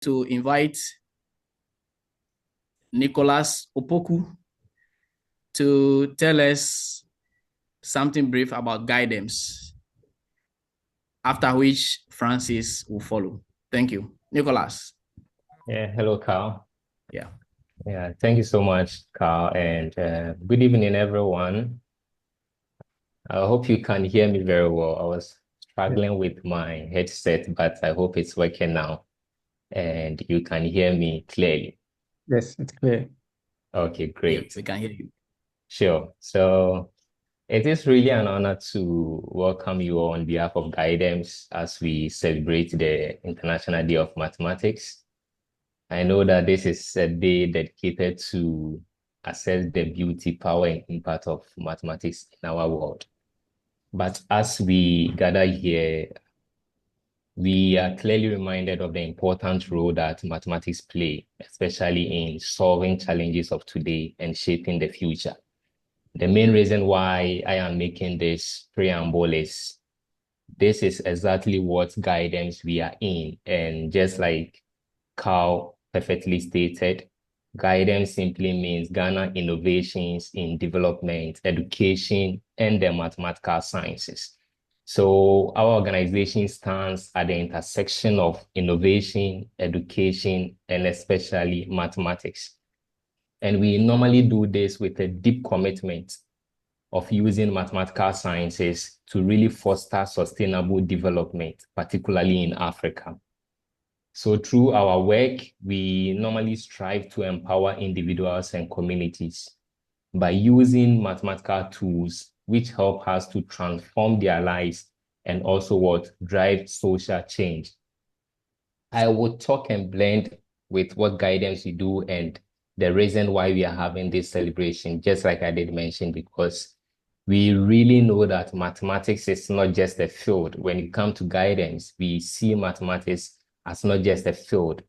to invite Nicholas Opoku to tell us something brief about guidance, after which Francis will follow. Thank you. Nicholas. Yeah, hello, Carl. Yeah. Yeah, thank you so much, Carl, and good evening, everyone. I hope you can hear me very well. I was struggling with my headset, but I hope it's working now, and you can hear me clearly. Yes, it's clear. Okay, great. Yes, I can hear you. Sure. So it is really an honor to welcome you all on behalf of Guidance as we celebrate the International Day of Mathematics. I know that this is a day dedicated to assess the beauty, power, and impact of mathematics in our world. But as we gather here, we are clearly reminded of the important role that mathematics play, especially in solving challenges of today and shaping the future. The main reason why I am making this preamble is this is exactly what guidance we are in. And just like Carl perfectly stated, guidance simply means Ghana innovations in development, education, and the mathematical sciences. So our organization stands at the intersection of innovation, education, and especially mathematics. And we normally do this with a deep commitment of using mathematical sciences to really foster sustainable development, particularly in Africa. So through our work, we normally strive to empower individuals and communities by using mathematical tools which help us to transform their lives and also what drive social change. I will talk and blend with what guidance we do and the reason why we are having this celebration, just like I did mention, because we really know that mathematics is not just a field. When it comes to guidance, we see mathematics as not just a field,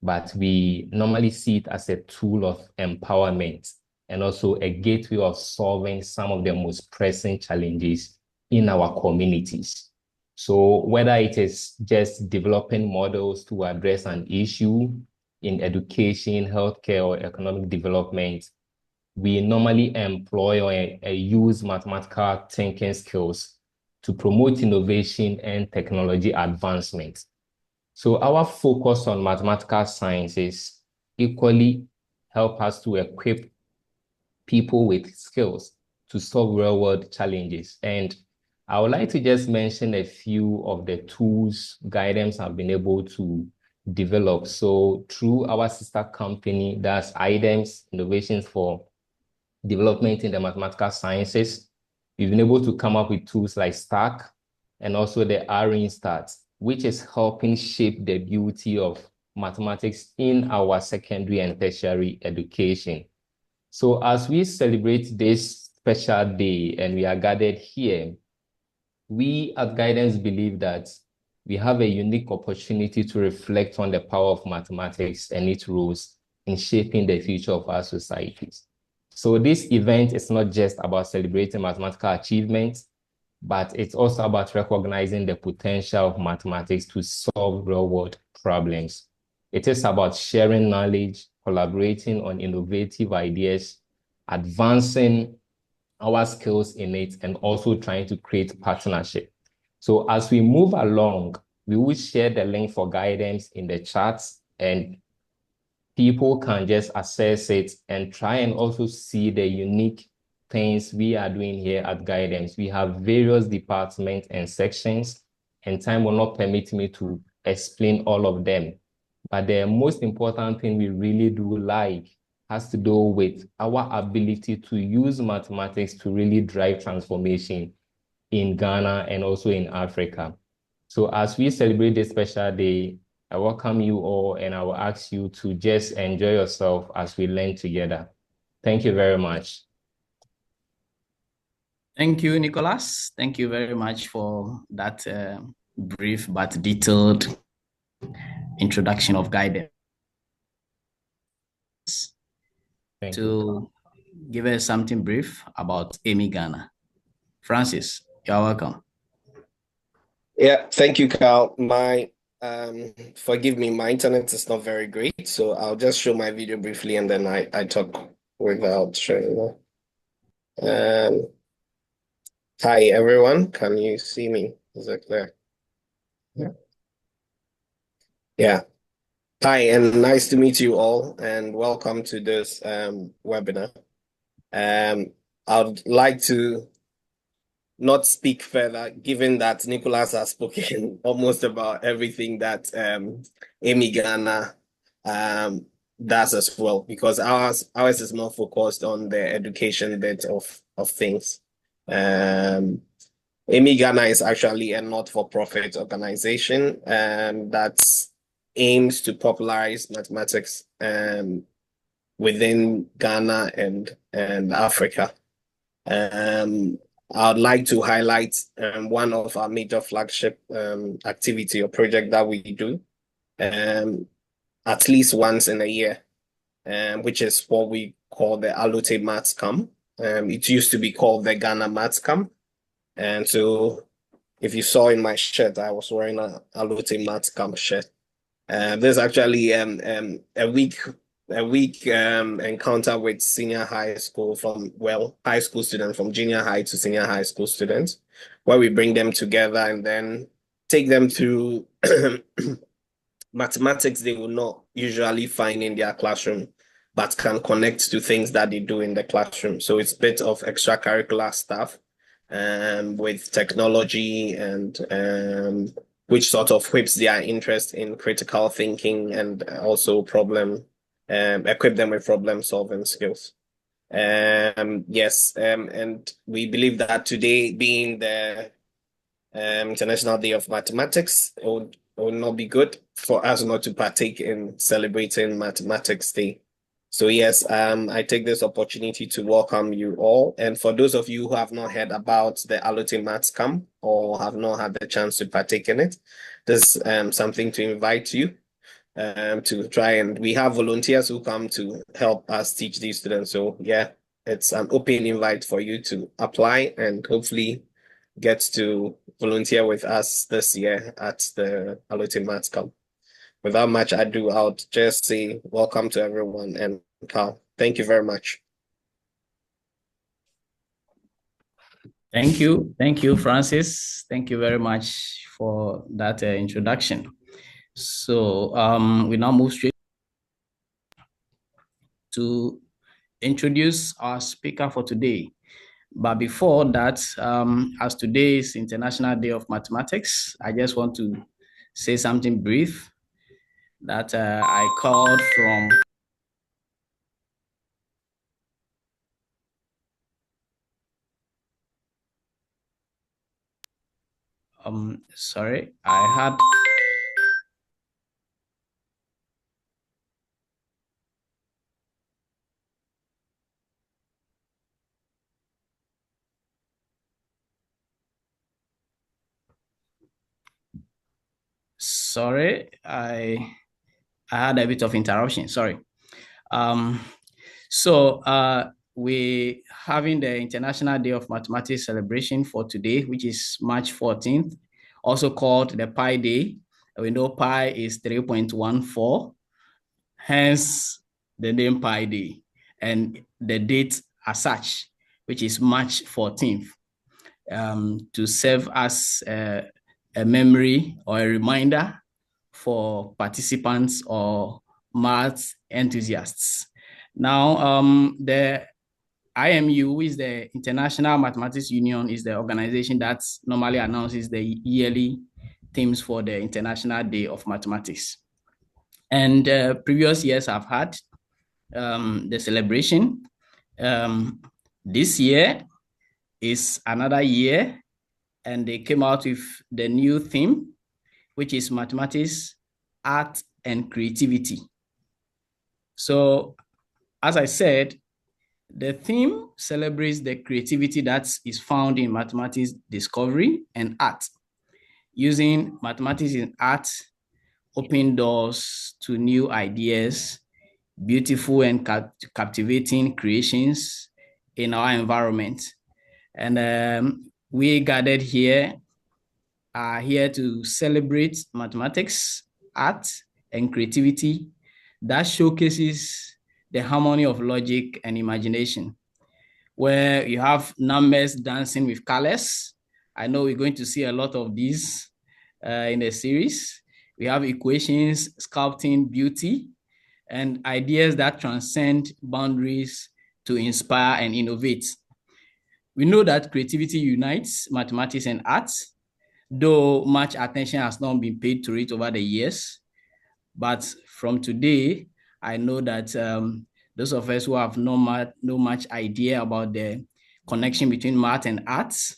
but we normally see it as a tool of empowerment and also a gateway of solving some of the most pressing challenges in our communities. So whether it is just developing models to address an issue in education, healthcare, or economic development, we normally employ or use mathematical thinking skills to promote innovation and technology advancement. So our focus on mathematical sciences equally help us to equip people with skills to solve real-world challenges. And I would like to just mention a few of the tools guidance have been able to develop. So through our sister company, that's IDEMS, Innovations for Development in the Mathematical Sciences, we've been able to come up with tools like STACK and also the RINSTAT, which is helping shape the beauty of mathematics in our secondary and tertiary education. So as we celebrate this special day and we are gathered here, we at Guidance believe that we have a unique opportunity to reflect on the power of mathematics and its roles in shaping the future of our societies. So this event is not just about celebrating mathematical achievements, but it's also about recognizing the potential of mathematics to solve real-world problems. It is about sharing knowledge, collaborating on innovative ideas, advancing our skills in it, and also trying to create partnership. So as we move along, we will share the link for guidance in the chats, and people can just access it and try and also see the unique things we are doing here at Guidance. We have various departments and sections, and time will not permit me to explain all of them. But the most important thing we really do like has to do with our ability to use mathematics to really drive transformation in Ghana and also in Africa. So as we celebrate this special day, I welcome you all and I will ask you to just enjoy yourself as we learn together. Thank you very much. Thank you, Nicholas. Thank you very much for that brief but detailed introduction of guidance. Thank you. To give us something brief about AMI Ghana. Francis, you're welcome. Yeah, thank you, Carl. My Forgive me, my internet is not very great, so I'll just show my video briefly and then I talk without showing. Um, Hi everyone, can you see me? Is it clear? Yeah. Yeah. Hi, and nice to meet you all, and welcome to this webinar. Um, I'd like to not speak further, given that Nicholas has spoken almost about everything that Amy Ghana does as well, because ours is more focused on the education bit of things. Um, Amy Ghana is actually a not-for-profit organization that aims to popularize mathematics within Ghana and Africa. I'd like to highlight one of our major flagship activity or project that we do at least once in a year, which is what we call the Alute Maths Camp. It used to be called the Ghana Maths Camp. And so if you saw in my shirt, I was wearing a Alute Maths Camp shirt. There's actually a week encounter with senior high school high school students from junior high to senior high school students, where we bring them together and then take them through mathematics they will not usually find in their classroom, but can connect to things that they do in the classroom. So it's a bit of extracurricular stuff with technology and which sort of whips their interest in critical thinking and also equip them with problem solving skills. Yes, and we believe that today being the International Day of Mathematics, it would not be good for us not to partake in celebrating Mathematics Day. So yes, I take this opportunity to welcome you all. And for those of you who have not heard about the Alute Maths Camp or have not had the chance to partake in it, this is something to invite you to try. And we have volunteers who come to help us teach these students. So yeah, it's an open invite for you to apply and hopefully get to volunteer with us this year at the Alute Maths Camp. Without much ado, I'll just say welcome to everyone and Carl. Thank you very much. Thank you, Francis. Thank you very much for that introduction. So we now move straight to introduce our speaker for today. But before that, as today is International Day of Mathematics, I just want to say something brief that I called from sorry, I had sorry, I had a bit of interruption. Sorry. So we having the International Day of Mathematics celebration for today, which is March 14th, also called the Pi Day. We know pi is 3.14, hence the name Pi Day, and the date as such, which is March 14th, to serve as a memory or a reminder for participants or math enthusiasts. Now, the IMU, which is the International Mathematics Union, is the organization that normally announces the yearly themes for the International Day of Mathematics. And previous years I've had the celebration. This year is another year, and they came out with the new theme, which is mathematics, art, and creativity. So, as I said, the theme celebrates the creativity that is found in mathematics discovery and art. Using mathematics in art open doors to new ideas, beautiful and captivating creations in our environment. And we gathered here are here to celebrate mathematics, art, and creativity that showcases the harmony of logic and imagination, where you have numbers dancing with colors. I know we're going to see a lot of these in the series. We have equations sculpting beauty and ideas that transcend boundaries to inspire and innovate. We know that creativity unites mathematics and arts, though much attention has not been paid to it over the years. But from today, I know that those of us who have no much idea about the connection between math and arts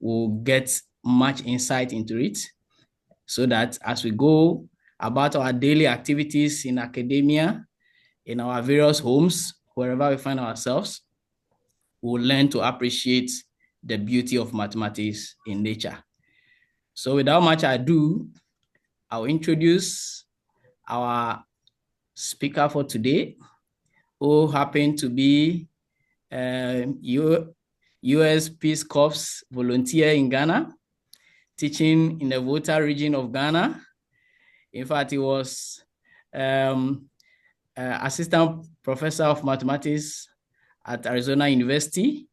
will get much insight into it, so that as we go about our daily activities in academia, in our various homes, wherever we find ourselves, we'll learn to appreciate the beauty of mathematics in nature. So without much ado, I'll introduce our speaker for today, who happened to be U.S. Peace Corps volunteer in Ghana, teaching in the Volta region of Ghana. In fact, he was assistant professor of mathematics at Arizona University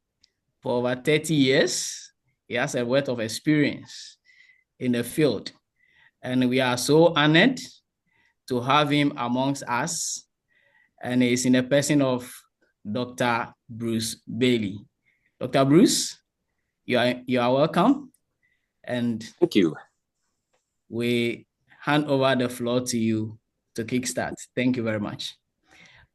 for over 30 years. He has a wealth of experience in the field, and we are so honored to have him amongst us, and he's in the person of Dr. Bruce Bailey. Dr. Bruce, you are welcome, and thank you. We hand over the floor to you to kickstart. Thank you very much.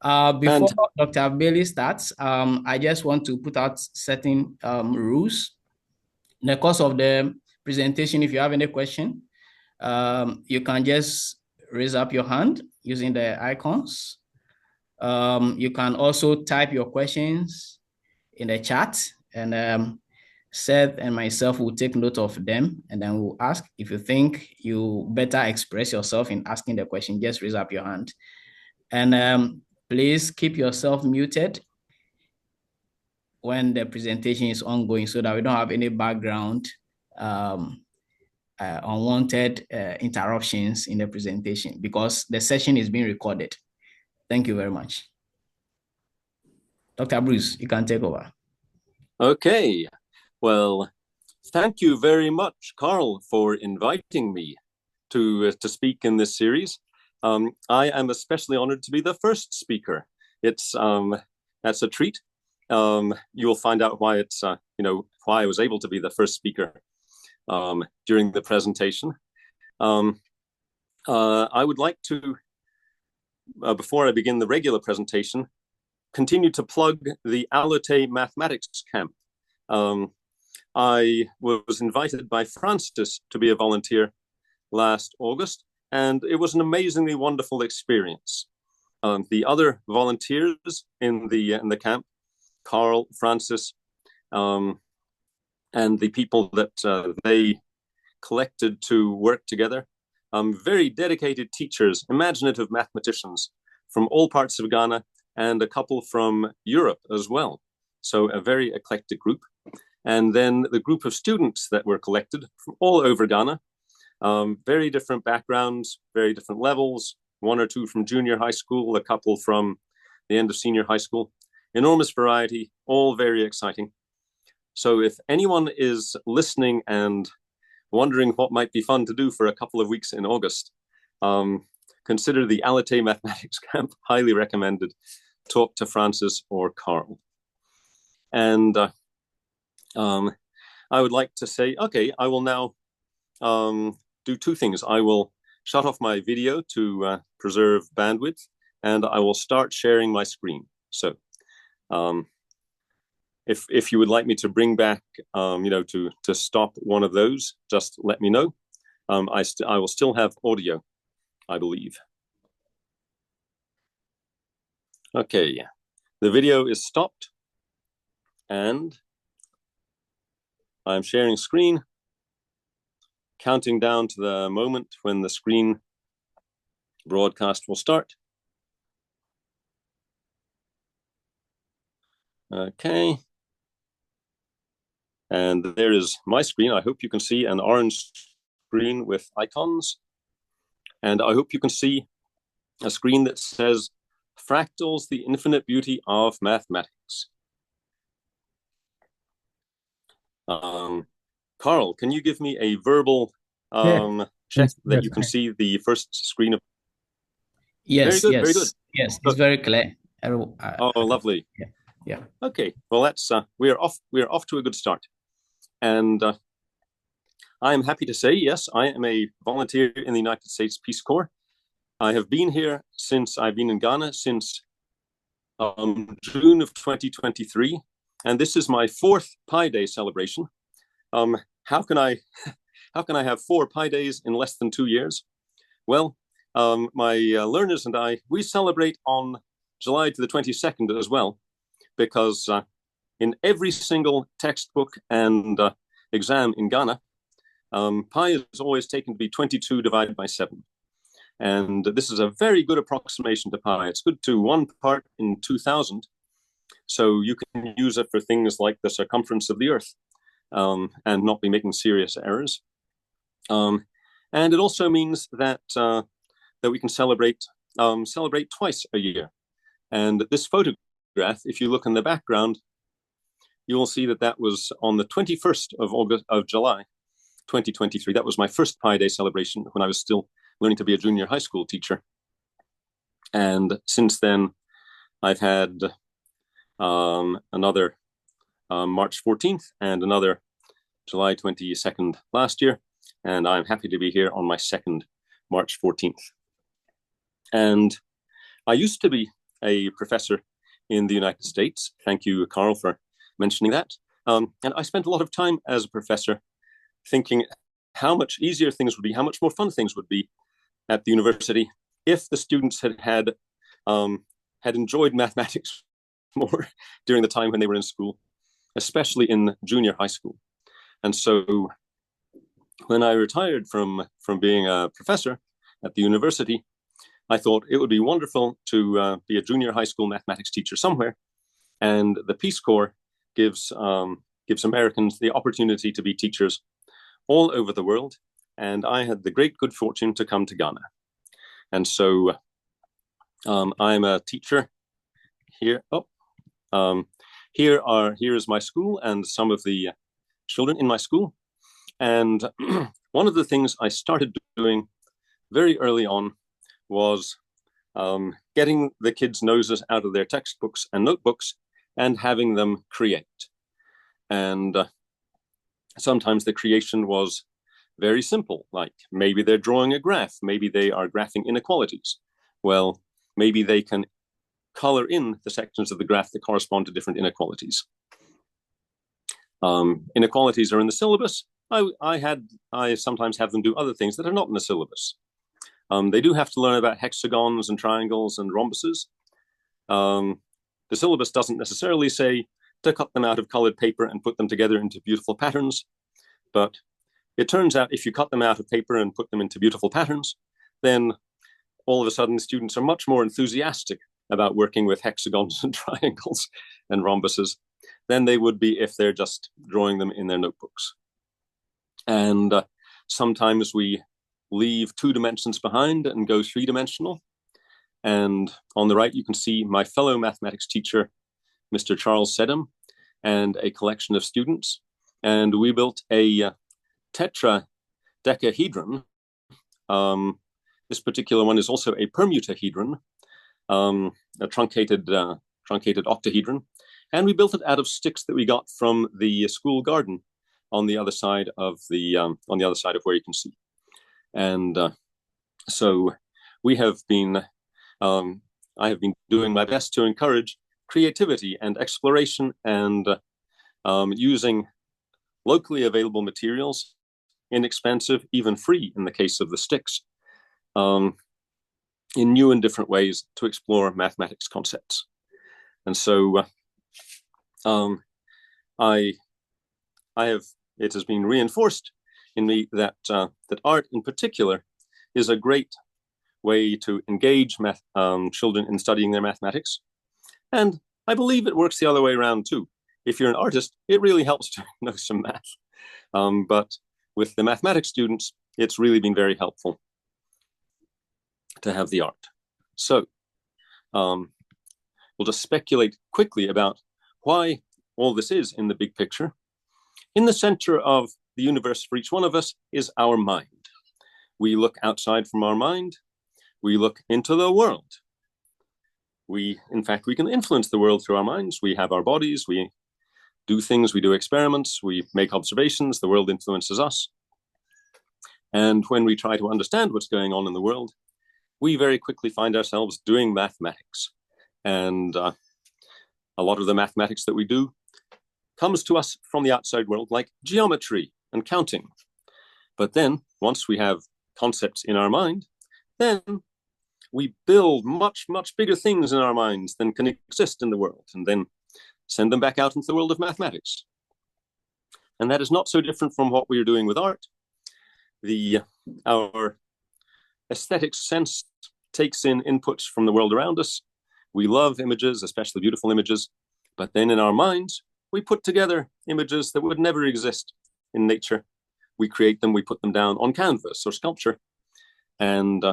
Before Dr. Bailey starts, I just want to put out certain rules. In the course of the presentation, if you have any question, you can just raise up your hand using the icons. You can also type your questions in the chat, and Seth and myself will take note of them, and then we'll ask. If you think you better express yourself in asking the question, just raise up your hand. And please keep yourself muted when the presentation is ongoing, so that we don't have any background unwanted interruptions in the presentation, because the session is being recorded. Thank you very much. Dr. Bruce, you can take over. Okay. Well, thank you very much, Carl, for inviting me to speak in this series. I am especially honored to be the first speaker. It's that's a treat. You will find out why it's why I was able to be the first speaker during the presentation. I would like to, before I begin the regular presentation, continue to plug the Allote Mathematics Camp. I was invited by Francis to be a volunteer last August, and it was an amazingly wonderful experience. The other volunteers in the camp, Carl, Francis, and the people that they collected to work together, very dedicated teachers, imaginative mathematicians from all parts of Ghana, and a couple from Europe as well. So a very eclectic group. And then the group of students that were collected from all over Ghana, very different backgrounds, very different levels, one or two from junior high school, a couple from the end of senior high school. Enormous variety, all very exciting. So if anyone is listening and wondering what might be fun to do for a couple of weeks in August, consider the Allote Mathematics Camp, highly recommended. Talk to Francis or Carl. And I would like to say, okay, I will now do two things. I will shut off my video to preserve bandwidth, and I will start sharing my screen. So if you would like me to bring back, to stop one of those, just let me know. I will still have audio, I believe. Okay, the video is stopped, and I'm sharing screen, counting down to the moment when the screen broadcast will start. Okay. And there is my screen. I hope you can see an orange screen with icons. And I hope you can see a screen that says, Fractals, the Infinite Beauty of Mathematics. Carl, can you give me a verbal check that you can see the first screen of? Yes, very good, yes, very good. Yes, it's very clear. Oh, lovely. Yeah. Okay, well, that's we are off to a good start, and I am happy to say, yes, I am a volunteer in the United States Peace Corps. I have been here since I've been in Ghana since June of 2023, and this is my 4th Pi Day celebration. How can I have 4 Pi Days in less than 2 years? Well, my learners and I, we celebrate on July to the 22nd as well, because in every single textbook and exam in Ghana, pi is always taken to be 22 divided by 7. And this is a very good approximation to pi. It's good to 1 part in 2,000. So you can use it for things like the circumference of the Earth and not be making serious errors. And it also means that we can celebrate twice a year. And this photograph, if you look in the background, you will see that was on the 21st of July, 2023. That was my first Pi Day celebration when I was still learning to be a junior high school teacher. And since then, I've had another March 14th and another July 22nd last year. And I'm happy to be here on my 2nd March 14th. And I used to be a professor in the United States. Thank you, Carl, for mentioning that. And I spent a lot of time as a professor thinking how much easier things would be, how much more fun things would be at the university if the students had enjoyed mathematics more during the time when they were in school, especially in junior high school. And so when I retired from being a professor at the university, I thought it would be wonderful to be a junior high school mathematics teacher somewhere. And the Peace Corps gives Americans the opportunity to be teachers all over the world. And I had the great good fortune to come to Ghana. And so I'm a teacher here. Here is my school and some of the children in my school. And one of the things I started doing very early on was getting the kids' noses out of their textbooks and notebooks and having them create. And sometimes the creation was very simple, like maybe they're drawing a graph, maybe they are graphing inequalities. Well, maybe they can color in the sections of the graph that correspond to different inequalities. Inequalities are in the syllabus. I sometimes have them do other things that are not in the syllabus. They do have to learn about hexagons and triangles and rhombuses. The syllabus doesn't necessarily say to cut them out of colored paper and put them together into beautiful patterns, but it turns out if you cut them out of paper and put them into beautiful patterns, then all of a sudden students are much more enthusiastic about working with hexagons and triangles and rhombuses than they would be if they're just drawing them in their notebooks. And sometimes we leave 2 dimensions behind and go 3-dimensional. And on the right, you can see my fellow mathematics teacher, Mr. Charles Sedham, and a collection of students. And we built a tetradecahedron. This particular one is also a permutahedron, a truncated octahedron. And we built it out of sticks that we got from the school garden on the other side of where you can see. And so we have been, I have been doing my best to encourage creativity and exploration and using locally available materials, inexpensive, even free in the case of the sticks, in new and different ways to explore mathematics concepts. And so it has been reinforced in me that art in particular is a great way to engage children in studying their mathematics. And I believe it works the other way around too. If you're an artist, it really helps to know some math. But with the mathematics students, it's really been very helpful to have the art. So we'll just speculate quickly about why all this is in the big picture. In the center of the universe for each one of us is our mind. We look outside from our mind. We look into the world. In fact, we can influence the world through our minds. We have our bodies. We do things. We do experiments. We make observations. The world influences us. And when we try to understand what's going on in the world, we very quickly find ourselves doing mathematics. And a lot of the mathematics that we do comes to us from the outside world, like geometry and counting. But then, once we have concepts in our mind, then we build much, much bigger things in our minds than can exist in the world, and then send them back out into the world of mathematics. And that is not so different from what we are doing with art. Our aesthetic sense takes in inputs from the world around us. We love images, especially beautiful images, but then in our minds, we put together images that would never exist in nature. We create them, we put them down on canvas or sculpture. And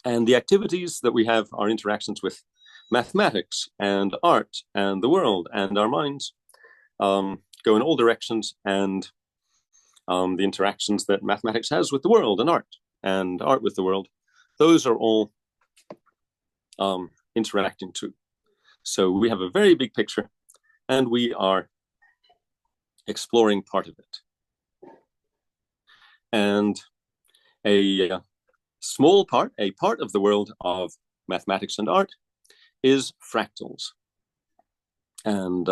the activities that we have are interactions with mathematics and art and the world and our minds, go in all directions, and the interactions that mathematics has with the world and art with the world, those are all interacting too. So we have a very big picture, and we are exploring part of it. And a small part, a part of the world of mathematics and art is fractals. And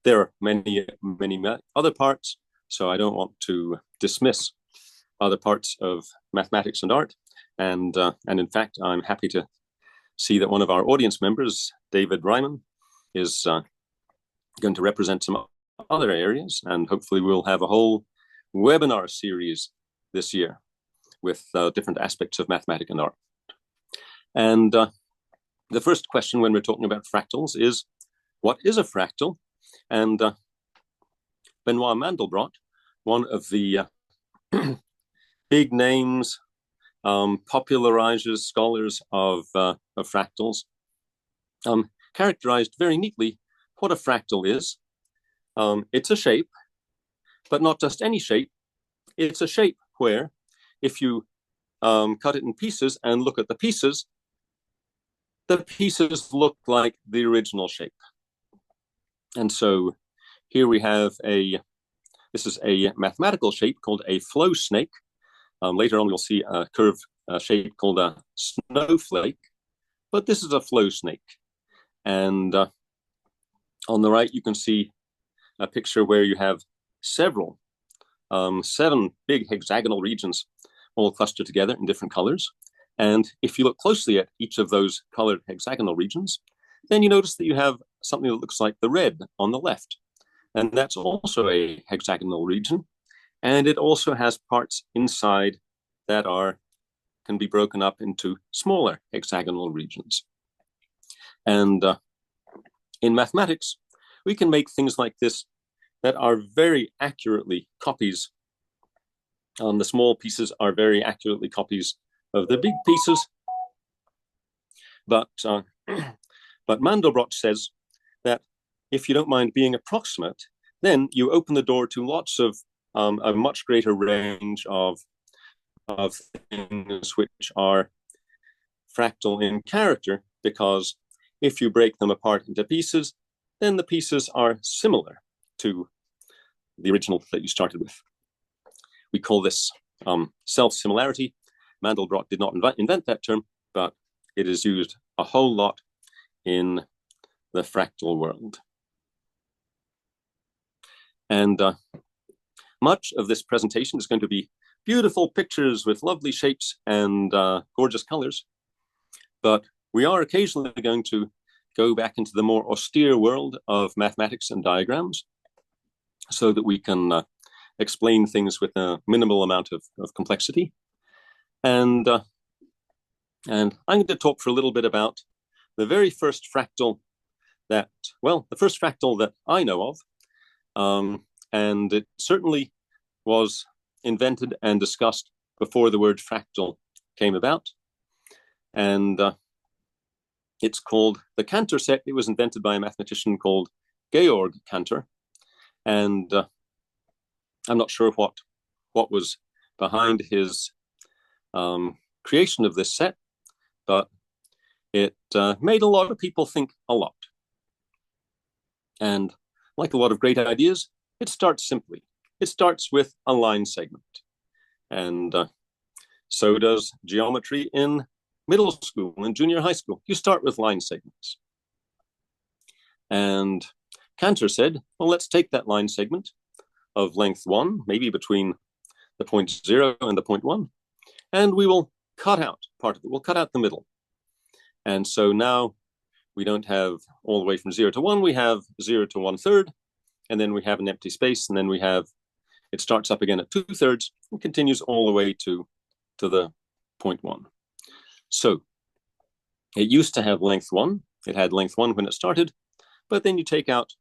there are many, many other parts, so I don't want to dismiss other parts of mathematics and art. And in fact, I'm happy to see that one of our audience members, David Ryman, is going to represent some other areas, and hopefully we'll have a whole webinar series this year with different aspects of mathematics and art. And the first question when we're talking about fractals is, what is a fractal? And Benoit Mandelbrot, one of the big names, popularizers, scholars of fractals, characterized very neatly what a fractal is. It's a shape, but not just any shape. It's a shape where if you cut it in pieces and look at the pieces look like the original shape. And so here we have this is a mathematical shape called a flow snake. Later on, we'll see a curved shape called a snowflake, but this is a flow snake. And on the right, you can see a picture where you have seven big hexagonal regions all clustered together in different colors. And if you look closely at each of those colored hexagonal regions, then you notice that you have something that looks like the red on the left. And that's also a hexagonal region. And it also has parts inside that can be broken up into smaller hexagonal regions. And in mathematics, we can make things like this that are very accurately copies. The small pieces are very accurately copies of the big pieces. But Mandelbrot says that if you don't mind being approximate, then you open the door to lots of a much greater range of things which are fractal in character, because if you break them apart into pieces, then the pieces are similar to the original that you started with. We call this self-similarity. Mandelbrot did not invent that term, but it is used a whole lot in the fractal world. And much of this presentation is going to be beautiful pictures with lovely shapes and gorgeous colors. But we are occasionally going to go back into the more austere world of mathematics and diagrams so that we can explain things with a minimal amount of complexity. And I'm going to talk for a little bit about the very first fractal the first fractal that I know of And it certainly was invented and discussed before the word fractal came about. And it's called the Cantor set. It was invented by a mathematician called Georg Cantor. And I'm not sure what was behind his creation of this set, but it made a lot of people think a lot. And like a lot of great ideas, it starts simply. It starts with a line segment. And so does geometry in middle school and junior high school. You start with line segments. And Cantor said, well, let's take that line segment of length 1, maybe between the point 0 and the point 1, and we will cut out part of it. We'll cut out the middle. And so now we don't have all the way from 0 to 1. We have 0 to 1/3, and then we have an empty space, and then we have, it starts up again at 2/3 and continues all the way to the point 1. So it used to have length 1. It had length 1 when it started, but then you take out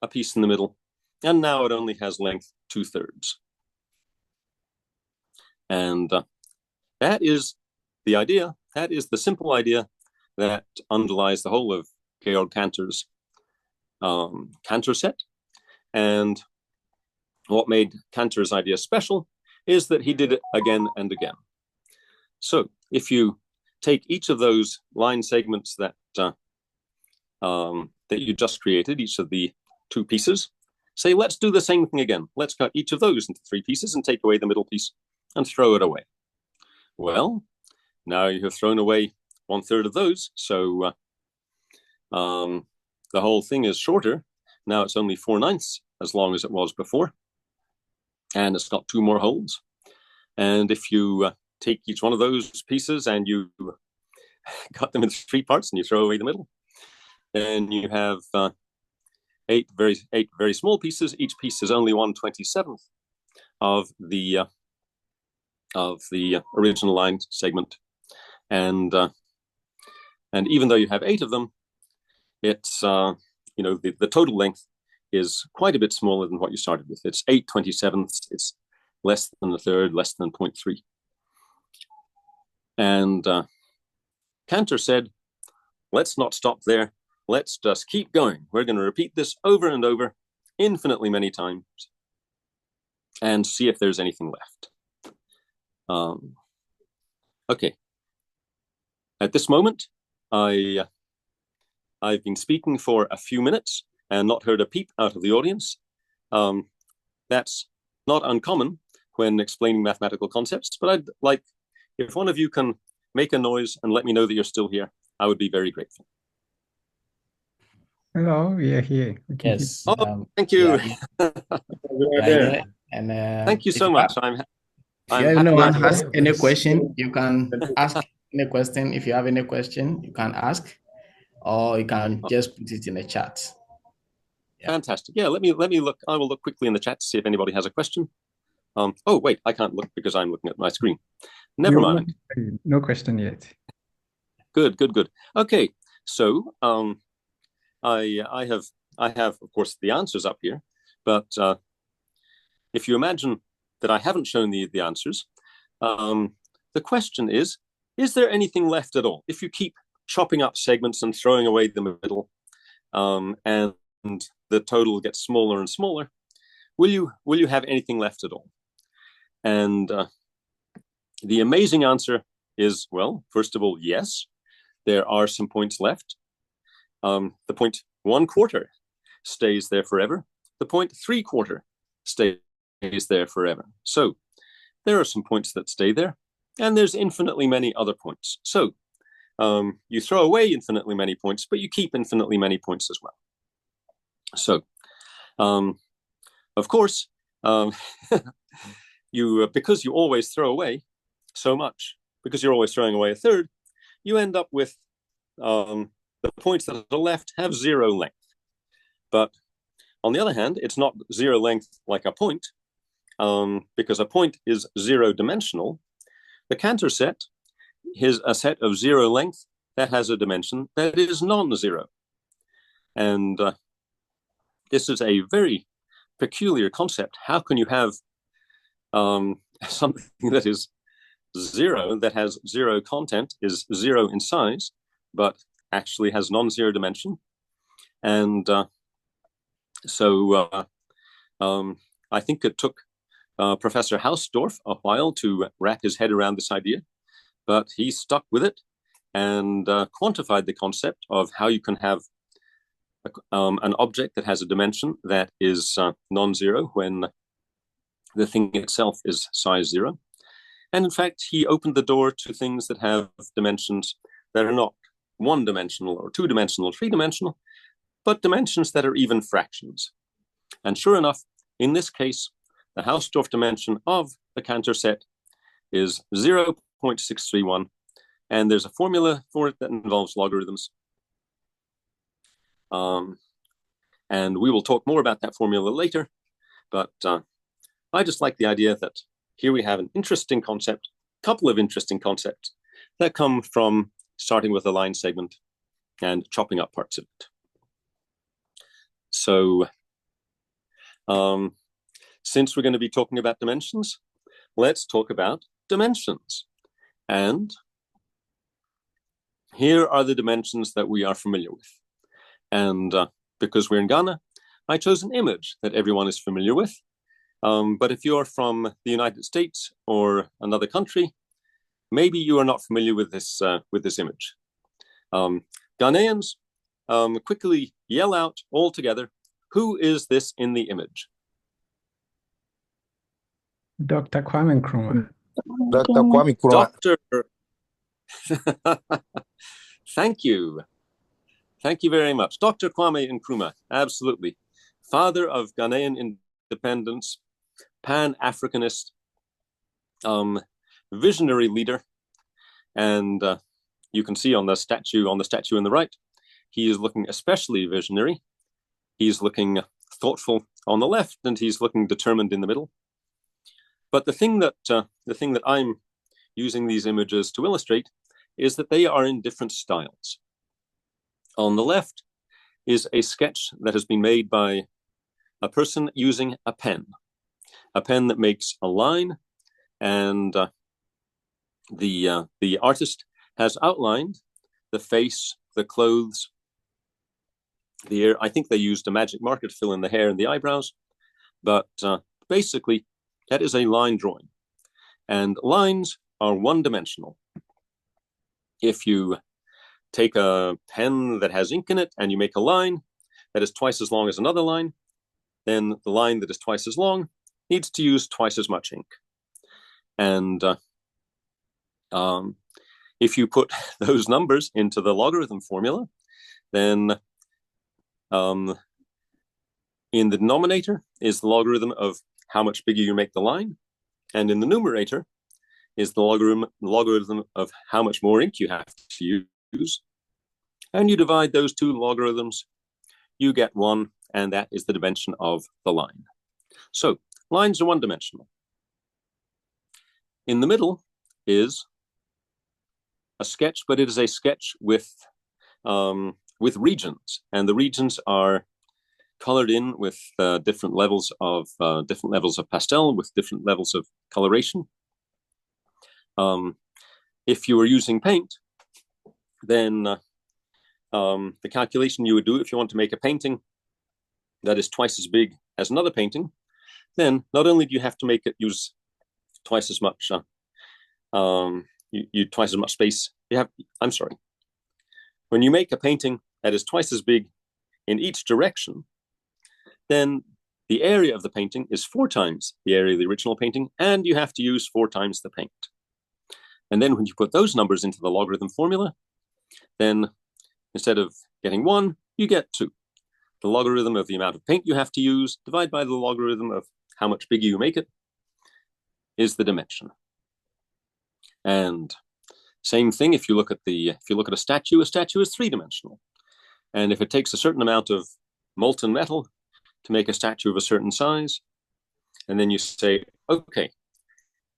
a piece in the middle, and now it only has length 2/3. And that is the idea. That is the simple idea that underlies the whole of Georg Cantor's Cantor set. And what made Cantor's idea special is that he did it again and again. So if you take each of those line segments that you just created, each of the 2 pieces, say, let's do the same thing again. Let's cut each of those into 3 pieces and take away the middle piece and throw it away. Well, now you have thrown away 1/3 of those, so the whole thing is shorter. Now it's only 4/9 as long as it was before, and it's got 2 more holes. And if you take each one of those pieces and you cut them into 3 parts and you throw away the middle, then you have 8 very small pieces. Each piece is only 1/27th of the original line segment, and even though you have 8 of them, it's the total length is quite a bit smaller than what you started with. It's 8/27. It's less than 1/3, less than 0.3. And Cantor said, let's not stop there. Let's just keep going. We're going to repeat this over and over, infinitely many times, and see if there's anything left. Okay. At this moment, I've been speaking for a few minutes and not heard a peep out of the audience. That's not uncommon when explaining mathematical concepts, but I'd like, if one of you can make a noise and let me know that you're still here, I would be very grateful. Hello, we are here. Yes. Thank you. Yeah. And thank you so much. If anyone has any question, you can ask any question. If you have any question, you can ask, or you can just put it in the chat. Yeah. Fantastic. Yeah, let me look. I will look quickly in the chat to see if anybody has a question. Oh wait, I can't look because I'm looking at my screen. Never mind. No question yet. Good. Okay, so I have of course the answers up here, but if you imagine that I haven't shown the answers, the question is there anything left at all? If you keep chopping up segments and throwing away the middle, and the total gets smaller and smaller, will you have anything left at all? And the amazing answer is, well, first of all, yes, there are some points left. The point 1/4 stays there forever. The point 3/4 stays there forever. So there are some points that stay there, and there's infinitely many other points. So you throw away infinitely many points, but you keep infinitely many points as well. So, of course, because you always throw away so much, because you're always throwing away 1/3, you end up with the points that are left have 0 length. But on the other hand, it's not 0 length like a point, because a point is 0-dimensional. The Cantor set is a set of 0 length that has a dimension that is non-zero. And this is a very peculiar concept. How can you have something that is zero, that has zero content, is zero in size, but actually has non-zero dimension? And I think it took Professor Hausdorff a while to wrap his head around this idea, but he stuck with it and quantified the concept of how you can have an object that has a dimension that is non-zero when the thing itself is size zero. And in fact, he opened the door to things that have dimensions that are not one-dimensional or two-dimensional or three-dimensional, but dimensions that are even fractions. And sure enough, in this case, the Hausdorff dimension of the Cantor set is 0.631, and there's a formula for it that involves logarithms. And we will talk more about that formula later, but I just like the idea that here we have an interesting concept, a couple of interesting concepts that come from starting with a line segment and chopping up parts of it. So since we're going to be talking about dimensions, let's talk about dimensions. And here are the dimensions that we are familiar with. And because we're in Ghana, I chose an image that everyone is familiar with. But if you're from the United States or another country, maybe you are not familiar with this image. Ghanaians, quickly yell out all together, who is this in the image? Dr. Kwame Nkrumah. Dr. Kwame Nkrumah. Thank you. Thank you very much. Dr. Kwame Nkrumah, absolutely. Father of Ghanaian independence, Pan-Africanist, visionary leader. And you can see on the statue on the right, he is looking especially visionary. He's looking thoughtful on the left, and he's looking determined in the middle. But the thing that I'm using these images to illustrate is that they are in different styles. On the left is a sketch that has been made by a person using a pen that makes a line, and the artist has outlined the face, the clothes, the ear. I think they used a magic marker to fill in the hair and the eyebrows, but basically that is a line drawing, and lines are one-dimensional. If you take a pen that has ink in it and you make a line that is twice as long as another line, then the line that is twice as long needs to use twice as much ink. And if you put those numbers into the logarithm formula, then in the denominator is the logarithm of how much bigger you make the line, and in the numerator is the logarithm of how much more ink you have to use. And you divide those two logarithms, you get 1, and that is the dimension of the line. So lines are one-dimensional. In the middle is a sketch, but it is a sketch with regions, and the regions are colored in with different levels of pastel, with different levels of coloration. If you were using paint, then the calculation you would do if you want to make a painting that is twice as big as another painting, then not only do you have to make it use twice as much, twice as much space. When you make a painting that is twice as big in each direction, then the area of the painting is 4 times the area of the original painting, and you have to use 4 times the paint. And then when you put those numbers into the logarithm formula, then instead of getting 1, you get 2. The logarithm of the amount of paint you have to use divided by the logarithm of how much bigger you make it is the dimension. And same thing if you look at a statue is 3-dimensional. And if it takes a certain amount of molten metal to make a statue of a certain size, and then you say, okay,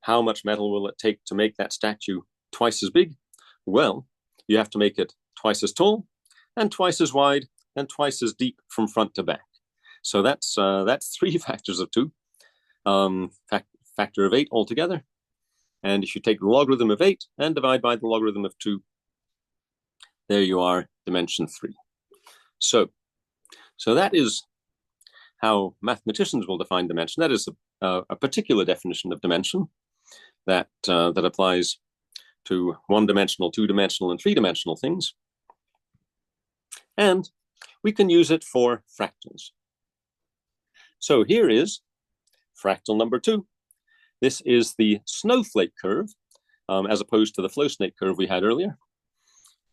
how much metal will it take to make that statue twice as big? Well, you have to make it twice as tall and twice as wide and twice as deep from front to back. So that's 3 factors of 2, factor of 8 altogether. And if you take the logarithm of 8 and divide by the logarithm of 2, there you are, dimension 3. So that is how mathematicians will define dimension. That is a particular definition of dimension that applies to 1-dimensional, 2-dimensional, and 3-dimensional things. And we can use it for fractals. So here is fractal number 2. This is the snowflake curve, as opposed to the flow snake curve we had earlier.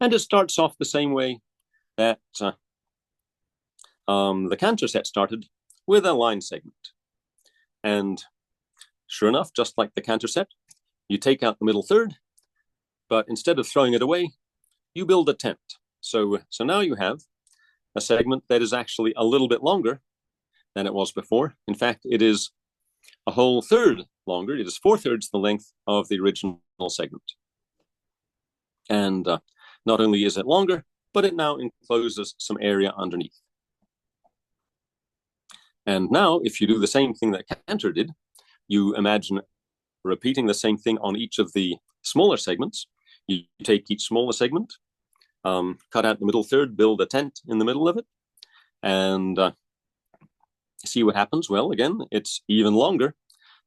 And it starts off the same way that the Cantor set started, with a line segment. And sure enough, just like the Cantor set, you take out the middle third, but instead of throwing it away, you build a tent. So now you have a segment that is actually a little bit longer than it was before. In fact, it is a whole third longer. It is 4/3 the length of the original segment. And not only is it longer, but it now encloses some area underneath. And now, if you do the same thing that Cantor did, you imagine repeating the same thing on each of the smaller segments. You take each smaller segment, cut out the middle third, build a tent in the middle of it, and see what happens. Well, again, it's even longer.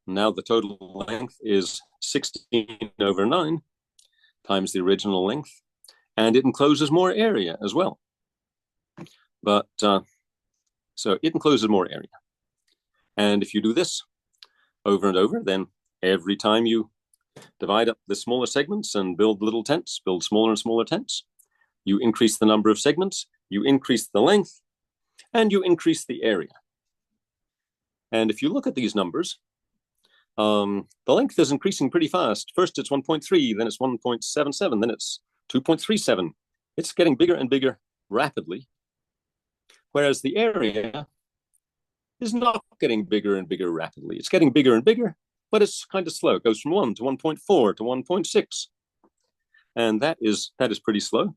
Now the total length is 16/9 times the original length, and it encloses more area as well. But so it encloses more area. And if you do this over and over, then every time you divide up the smaller segments and build little tents, build smaller and smaller tents, you increase the number of segments, you increase the length, and you increase the area. And if you look at these numbers, the length is increasing pretty fast. First it's 1.3, then it's 1.77, then it's 2.37. It's getting bigger and bigger rapidly, whereas the area is not getting bigger and bigger rapidly. It's getting bigger and bigger, but it's kind of slow. It goes from 1 to 1.4 to 1.6. And that is pretty slow.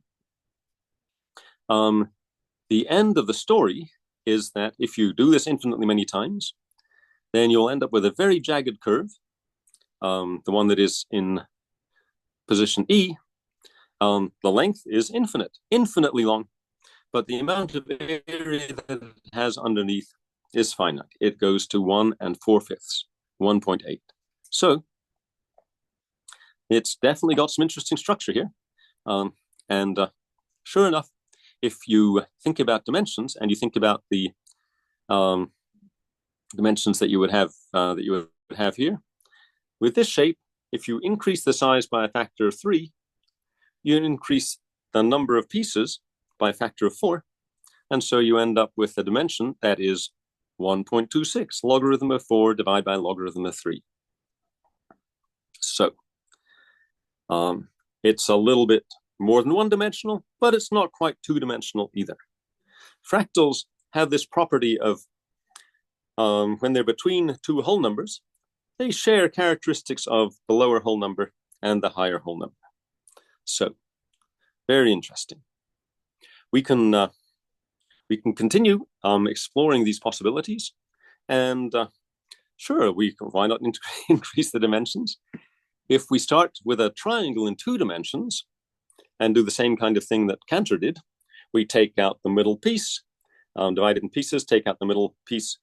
The end of the story is that if you do this infinitely many times, then you'll end up with a very jagged curve, the one that is in position E. The length is infinitely long, but the amount of area that it has underneath is finite. It goes to 1 4/5, 1.8. So it's definitely got some interesting structure here. And sure enough, if you think about dimensions and you think about the dimensions that you would have here, with this shape, if you increase the size by a factor of 3, you increase the number of pieces by a factor of 4, and so you end up with a dimension that is 1.26, logarithm of 4 divided by logarithm of 3. So it's a little bit more than 1-dimensional, but it's not quite 2-dimensional either. Fractals have this property of when they're between two whole numbers, they share characteristics of the lower whole number and the higher whole number. So very interesting. We can continue exploring these possibilities, and sure, why not increase the dimensions? If we start with a triangle in 2 dimensions and do the same kind of thing that Cantor did, we take out the middle piece, divide it in pieces, take out the middle piece,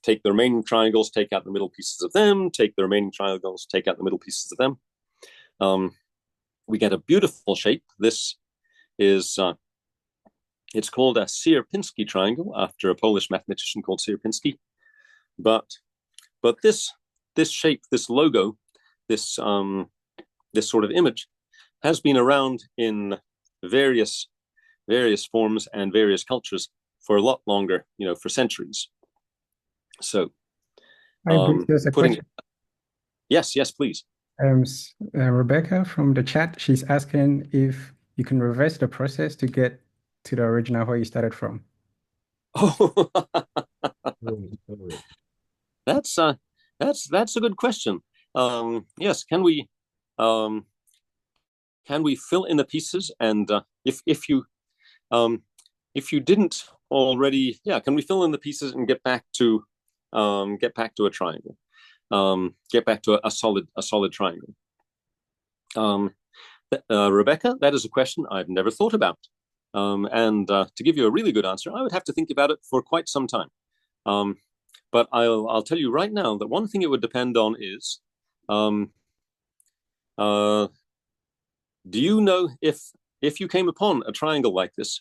take the remaining triangles, take out the middle pieces of them, take the remaining triangles, take out the middle pieces of them. We get a beautiful shape. This is it's called a Sierpinski triangle after a Polish mathematician called Sierpinski. But this shape, this logo, this sort of image has been around in various forms and various cultures for a lot longer, for centuries. So there's a question. Yes, please. Rebecca from the chat, she's asking if you can reverse the process to get to the original where you started from. Oh, that's a good question. Yes, can we fill in the pieces? And if you didn't already, yeah, can we fill in the pieces and get back to a triangle, get back to a solid triangle? Rebecca, that is a question I've never thought about. And to give you a really good answer, I would have to think about it for quite some time. But I'll tell you right now that one thing it would depend on is, do you know if you came upon a triangle like this,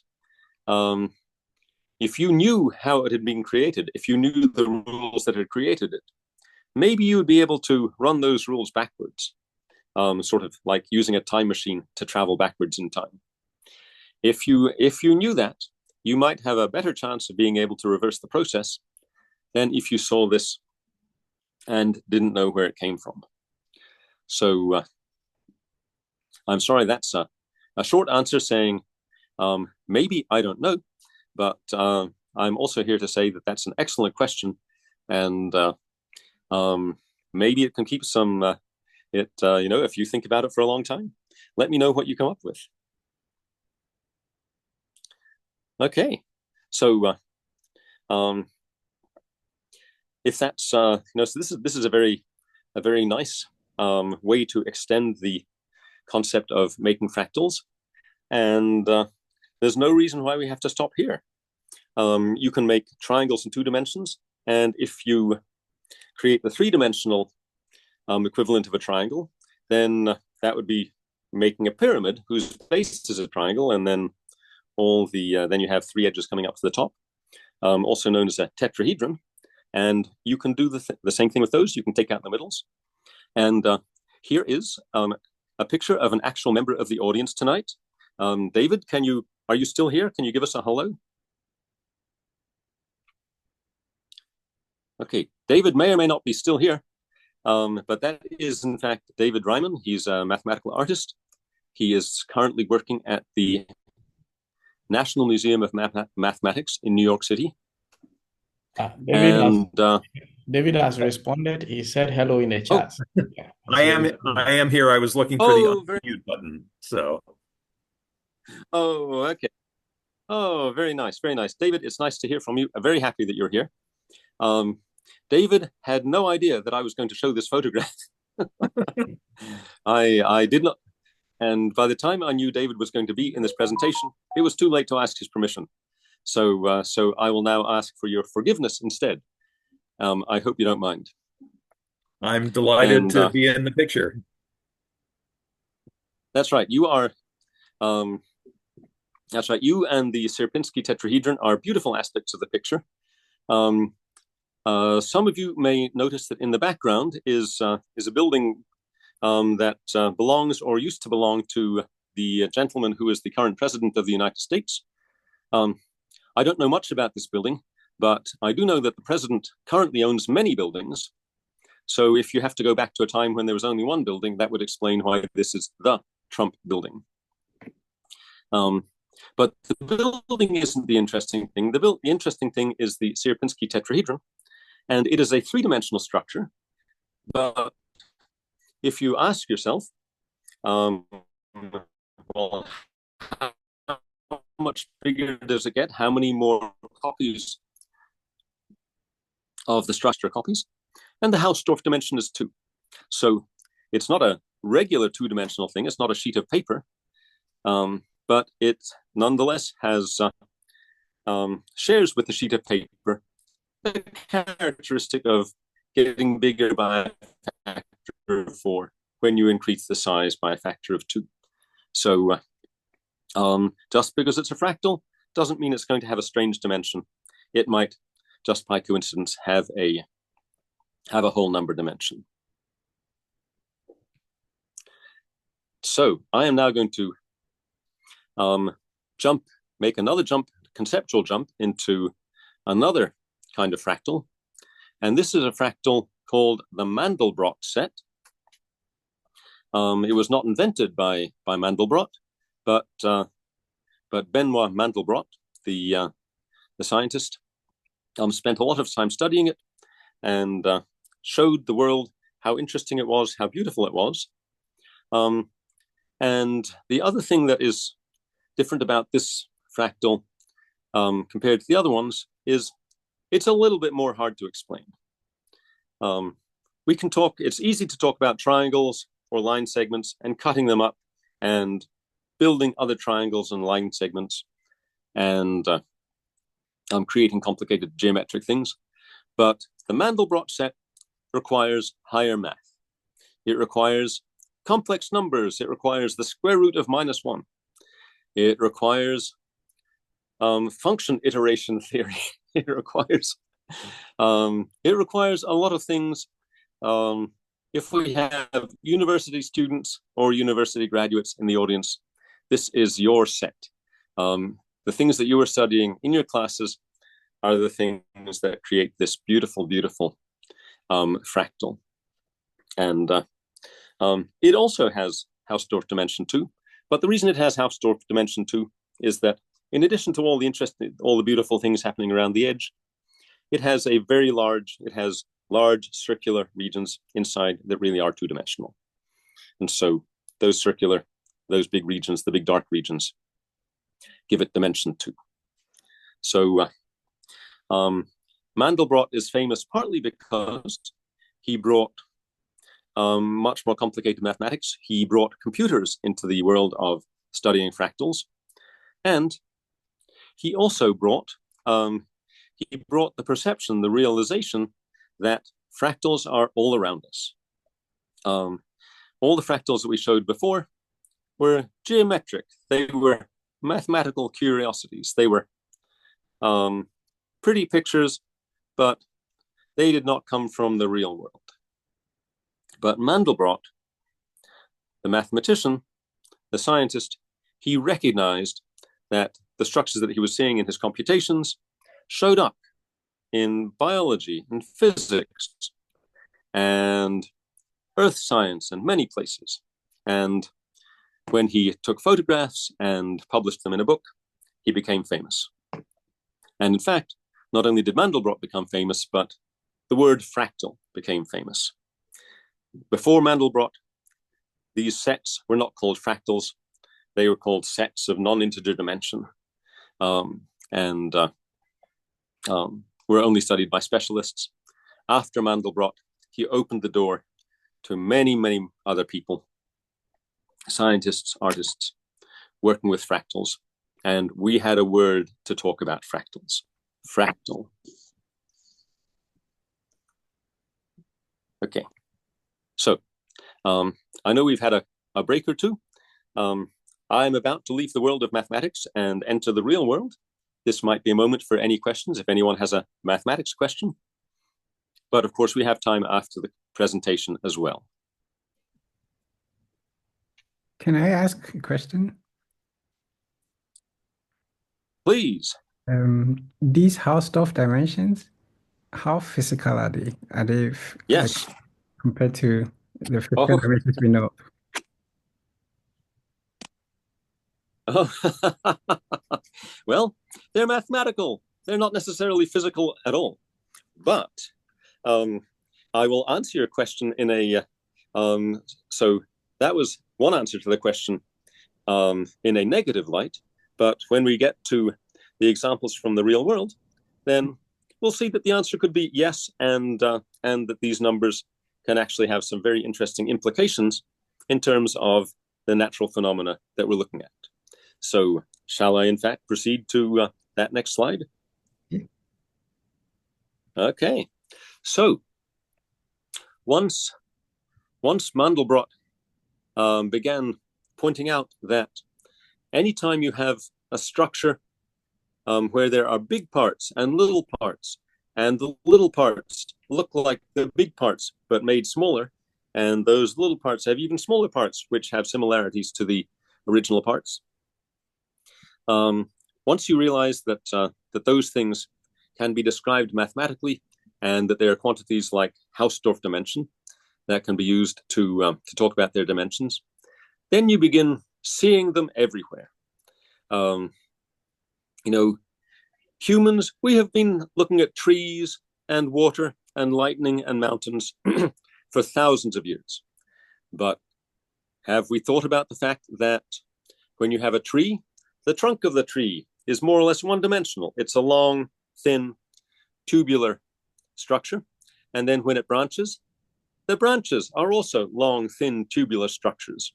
if you knew how it had been created, if you knew the rules that had created it, maybe you would be able to run those rules backwards, sort of like using a time machine to travel backwards in time. If you knew that, you might have a better chance of being able to reverse the process than if you saw this and didn't know where it came from. So I'm sorry, that's a short answer saying maybe I don't know, but I'm also here to say that that's an excellent question, and maybe it can keep some, if you think about it for a long time, let me know what you come up with. Okay, so if that's so this is a very nice way to extend the concept of making fractals, and there's no reason why we have to stop here. You can make triangles in 2 dimensions, and if you create the 3-dimensional equivalent of a triangle, then that would be making a pyramid whose base is a triangle, and then then you have 3 edges coming up to the top, also known as a tetrahedron. And you can do the same thing with those. You can take out the middles. And here is a picture of an actual member of the audience tonight. David, are you still here? Can you give us a hello? Okay, David may or may not be still here, but that is in fact David Ryman. He's a mathematical artist. He is currently working at the National Museum of Mathematics in New York City. David has responded. He said hello in the chat. Oh, yeah. I am here. I was looking for the unmute button. So. Oh, okay. Oh, very nice, very nice. David, it's nice to hear from you. I'm very happy that you're here. David had no idea that I was going to show this photograph. I did not. And by the time I knew David was going to be in this presentation, it was too late to ask his permission. So I will now ask for your forgiveness instead. I hope you don't mind. I'm delighted to be in the picture. That's right. You are. That's right. You and the Sierpinski tetrahedron are beautiful aspects of the picture. Some of you may notice that in the background is a building that belongs or used to belong to the gentleman who is the current president of the United States. I don't know much about this building, but I do know that the president currently owns many buildings. So if you have to go back to a time when there was only one building, that would explain why this is the Trump building. But the building isn't the interesting thing. The interesting thing is the Sierpinski tetrahedron, and it is a 3-dimensional structure. But if you ask yourself, well, how much bigger does it get? How many more copies of the structure copies? And the Hausdorff dimension is 2. So it's not a regular 2-dimensional thing. It's not a sheet of paper, but it nonetheless has shares with the sheet of paper the characteristic of getting bigger by a factor of 4 when you increase the size by a factor of 2. So just because it's a fractal doesn't mean it's going to have a strange dimension. It might, just by coincidence, have a whole number dimension. So I am now going to make another conceptual jump into another kind of fractal. And this is a fractal called the Mandelbrot set. It was not invented by Mandelbrot, but Benoit Mandelbrot, the scientist, spent a lot of time studying it and showed the world how interesting it was, how beautiful it was. And the other thing that is different about this fractal compared to the other ones is it's a little bit more hard to explain. It's easy to talk about triangles or line segments and cutting them up and building other triangles and line segments and creating complicated geometric things. But the Mandelbrot set requires higher math. It requires complex numbers. It requires the square root of -1. It requires function iteration theory. It requires a lot of things. If we have university students or university graduates in the audience, this is your set. The things that you are studying in your classes are the things that create this beautiful, beautiful fractal. And it also has Hausdorff dimension 2. But the reason it has Hausdorff dimension 2 is that in addition to all the beautiful things happening around the edge, it has large circular regions inside that really are two-dimensional. And so those big regions, the big dark regions, give it dimension 2. So Mandelbrot is famous partly because he brought much more complicated mathematics. He brought computers into the world of studying fractals. And he also brought the perception, the realization that fractals are all around us. All the fractals that we showed before were geometric. They were mathematical curiosities. They were pretty pictures, but they did not come from the real world. But Mandelbrot, the mathematician, the scientist, he recognized that the structures that he was seeing in his computations showed up in biology and physics and earth science and many places. And when he took photographs and published them in a book, he became famous. And in fact, not only did Mandelbrot become famous, but the word fractal became famous. Before Mandelbrot, these sets were not called fractals. They were called sets of non-integer dimension, and were only studied by specialists. After Mandelbrot, he opened the door to many, many other people, scientists, artists, working with fractals. And we had a word to talk about fractals. Fractal. Okay. So I know we've had a break or two. I'm about to leave the world of mathematics and enter the real world. This might be a moment for any questions if anyone has a mathematics question. But of course, we have time after the presentation as well. Can I ask a question? Please. These Hausdorff dimensions, how physical are they? Are they yes, like, compared to the physical dimensions we know? Oh. Well, they're mathematical. They're not necessarily physical at all. But I will answer your question in a so that was one answer to the question in a negative light. But when we get to the examples from the real world, then we'll see that the answer could be yes, and that these numbers can actually have some very interesting implications in terms of the natural phenomena that we're looking at. So shall I, in fact, proceed to that next slide? Okay. So once Mandelbrot began pointing out that anytime you have a structure where there are big parts and little parts, and the little parts look like the big parts but made smaller, and those little parts have even smaller parts which have similarities to the original parts. Once you realize that that those things can be described mathematically, and that there are quantities like Hausdorff dimension that can be used to talk about their dimensions, then you begin seeing them everywhere. You know, humans, we have been looking at trees and water and lightning and mountains for thousands of years. But have we thought about the fact that when you have a tree, the trunk of the tree is more or less one-dimensional. It's a long, thin, tubular structure. And then when it branches, the branches are also long, thin, tubular structures.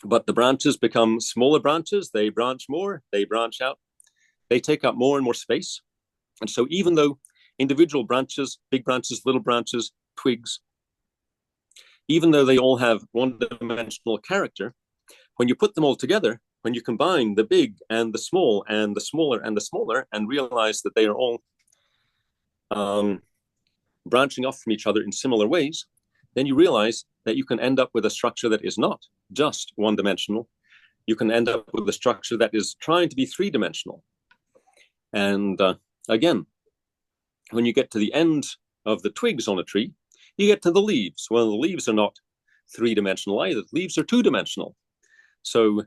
But the branches become smaller branches. They branch more, they branch out. They take up more and more space. And so even though individual branches, big branches, little branches, twigs, even though they all have one-dimensional character, when you put them all together, when you combine the big and the small and the smaller and the smaller and realize that they are all branching off from each other in similar ways, then you realize that you can end up with a structure that is not just one-dimensional. You can end up with a structure that is trying to be three-dimensional. And again, when you get to the end of the twigs on a tree, you get to the leaves. Well, the leaves are not three-dimensional either. The leaves are two-dimensional. So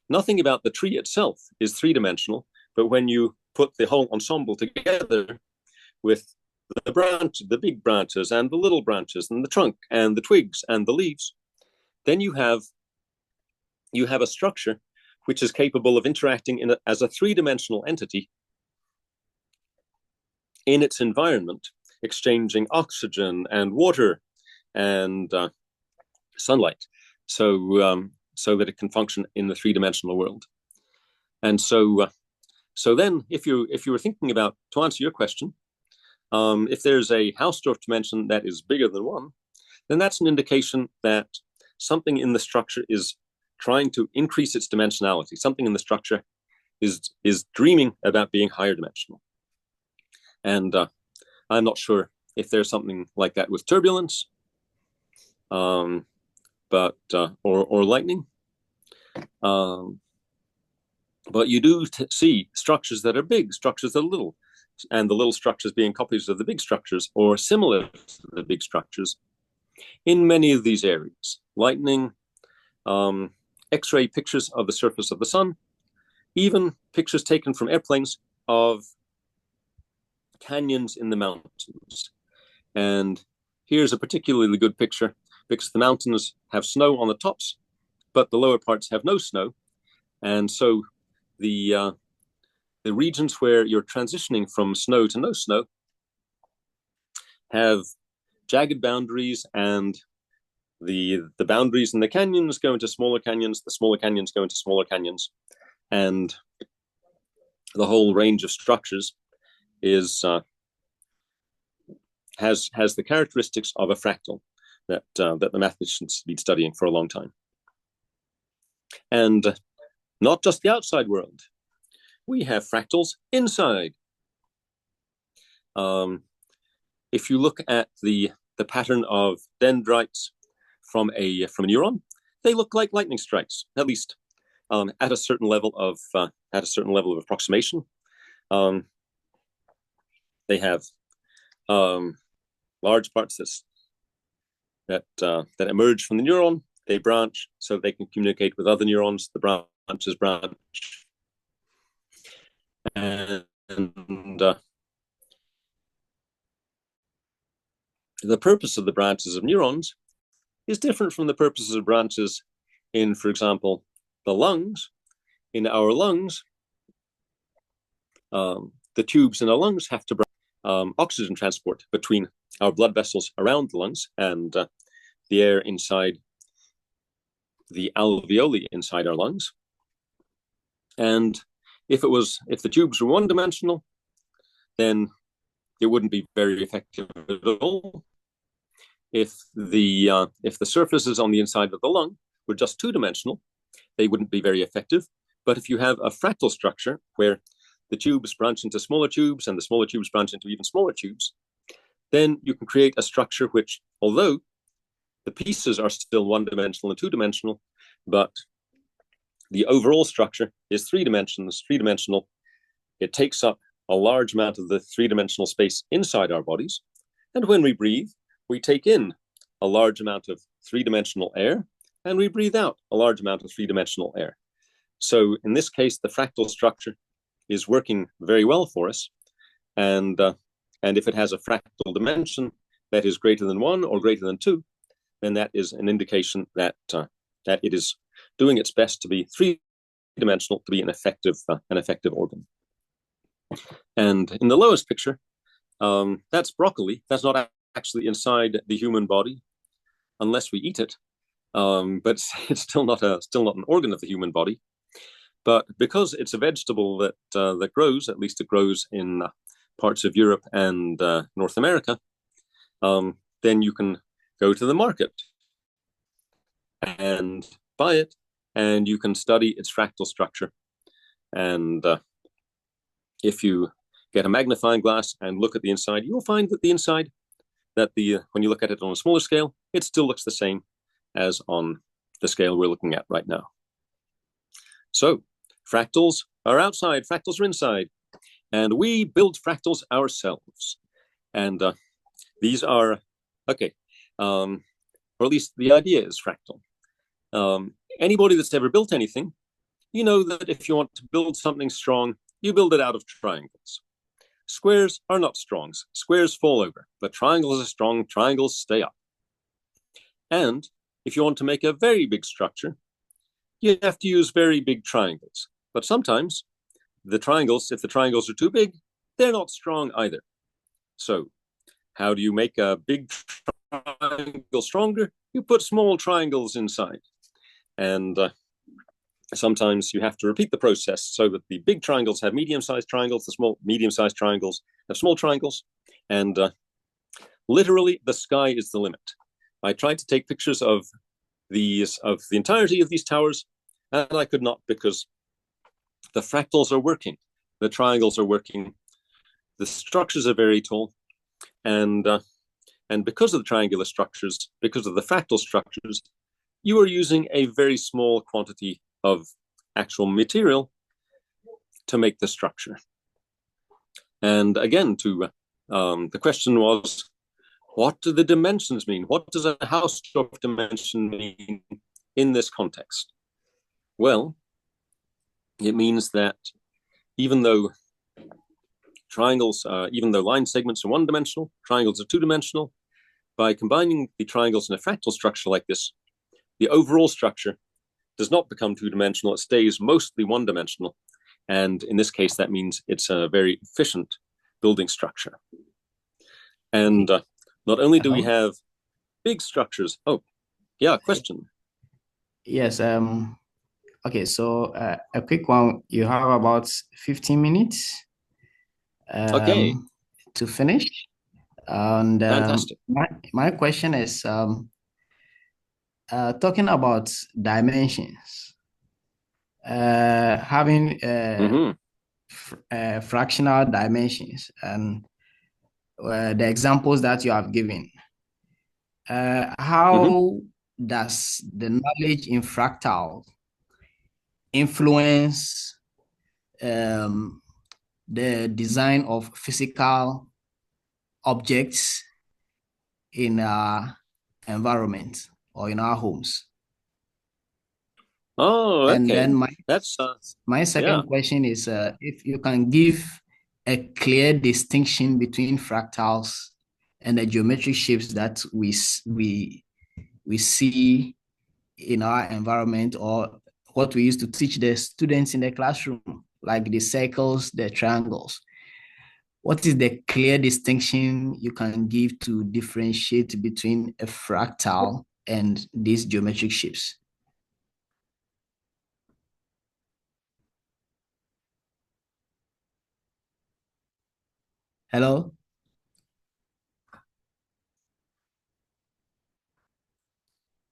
nothing about the tree itself is three-dimensional, but when you put the whole ensemble together with the big branches and the little branches and the trunk and the twigs and the leaves, then you have a structure which is capable of interacting as a three-dimensional entity in its environment, exchanging oxygen and water and sunlight, so that it can function in the three-dimensional world. And so then, if you were thinking about, to answer your question, if there's a Hausdorff dimension that is bigger than one, then that's an indication that something in the structure is trying to increase its dimensionality. Something in the structure is dreaming about being higher dimensional. And I'm not sure if there's something like that with turbulence, or lightning. But you do see structures that are big, structures that are little, and the little structures being copies of the big structures or similar to the big structures in many of these areas. Lightning, X-ray pictures of the surface of the sun, even pictures taken from airplanes of canyons in the mountains. And here's a particularly good picture because the mountains have snow on the tops, but the lower parts have no snow. And so the regions where you're transitioning from snow to no snow have jagged boundaries, and the boundaries in the canyons go into smaller canyons, the smaller canyons go into smaller canyons, and the whole range of structures is has the characteristics of a fractal that the mathematicians have been studying for a long time. And not just the outside world. We have fractals inside. If you look at the pattern of dendrites from a neuron, they look like lightning strikes, at least at a certain level of approximation. They have large parts that emerge from the neuron. They branch so they can communicate with other neurons. The branches branch. And the purpose of the branches of neurons is different from the purposes of branches in, for example, the lungs. In our lungs, the tubes in our lungs have to bring oxygen transport between our blood vessels around the lungs and the air inside the alveoli inside our lungs. And if the tubes were one-dimensional, then it wouldn't be very effective at all. If the surfaces on the inside of the lung were just two-dimensional, they wouldn't be very effective. But if you have a fractal structure where the tubes branch into smaller tubes and the smaller tubes branch into even smaller tubes, then you can create a structure which, although the pieces are still one-dimensional and two-dimensional, but the overall structure is three-dimensional. It takes up a large amount of the three-dimensional space inside our bodies. And when we breathe, we take in a large amount of three-dimensional air, and we breathe out a large amount of three-dimensional air. So in this case, the fractal structure is working very well for us. And if it has a fractal dimension that is greater than 1 or greater than 2, then that is an indication that it is doing its best to be three-dimensional to be an effective organ. And in the lowest picture, that's broccoli. That's not actually inside the human body, unless we eat it. But it's still not an organ of the human body. But because it's a vegetable that grows, at least it grows in parts of Europe and North America, then you can go to the market and buy it, and you can study its fractal structure. And if you get a magnifying glass and look at the inside, you'll find that the inside, when you look at it on a smaller scale, it still looks the same as on the scale we're looking at right now. So fractals are outside, fractals are inside, and we build fractals ourselves. And these are, okay, or at least the idea is fractal. Anybody that's ever built anything, you know that if you want to build something strong, you build it out of triangles. Squares are not strong. Squares fall over, but triangles are strong. Triangles stay up. And if you want to make a very big structure, you have to use very big triangles. But sometimes the triangles, if the triangles are too big, they're not strong either. So how do you make a big triangle stronger? You put small triangles inside. And sometimes you have to repeat the process so that the big triangles have medium-sized triangles, the small medium-sized triangles have small triangles, and literally the sky is the limit. I tried to take pictures of the entirety of these towers, and I could not, because the fractals are working, the triangles are working, the structures are very tall, and because of the triangular structures, because of the fractal structures, you are using a very small quantity of actual material to make the structure. And again, the question was, what do the dimensions mean? What does a Hausdorff dimension mean in this context? Well, it means that even though line segments are one-dimensional, triangles are two-dimensional, by combining the triangles in a fractal structure like this, the overall structure does not become two-dimensional. It stays mostly one-dimensional. And in this case, that means it's a very efficient building structure. And not only do we have big structures. Oh, yeah, question. Yes. Okay, so a quick one. You have about 15 minutes okay, to finish. And fantastic. My question is, talking about dimensions, having fractional dimensions, and the examples that you have given, how does the knowledge in fractal influence the design of physical objects in our environment or in our homes? Oh, okay. And then my second yeah. question is, if you can give a clear distinction between fractals and the geometric shapes that we see in our environment, or what we used to teach the students in the classroom, like the circles, the triangles. What is the clear distinction you can give to differentiate between a fractal and these geometric shapes? Hello?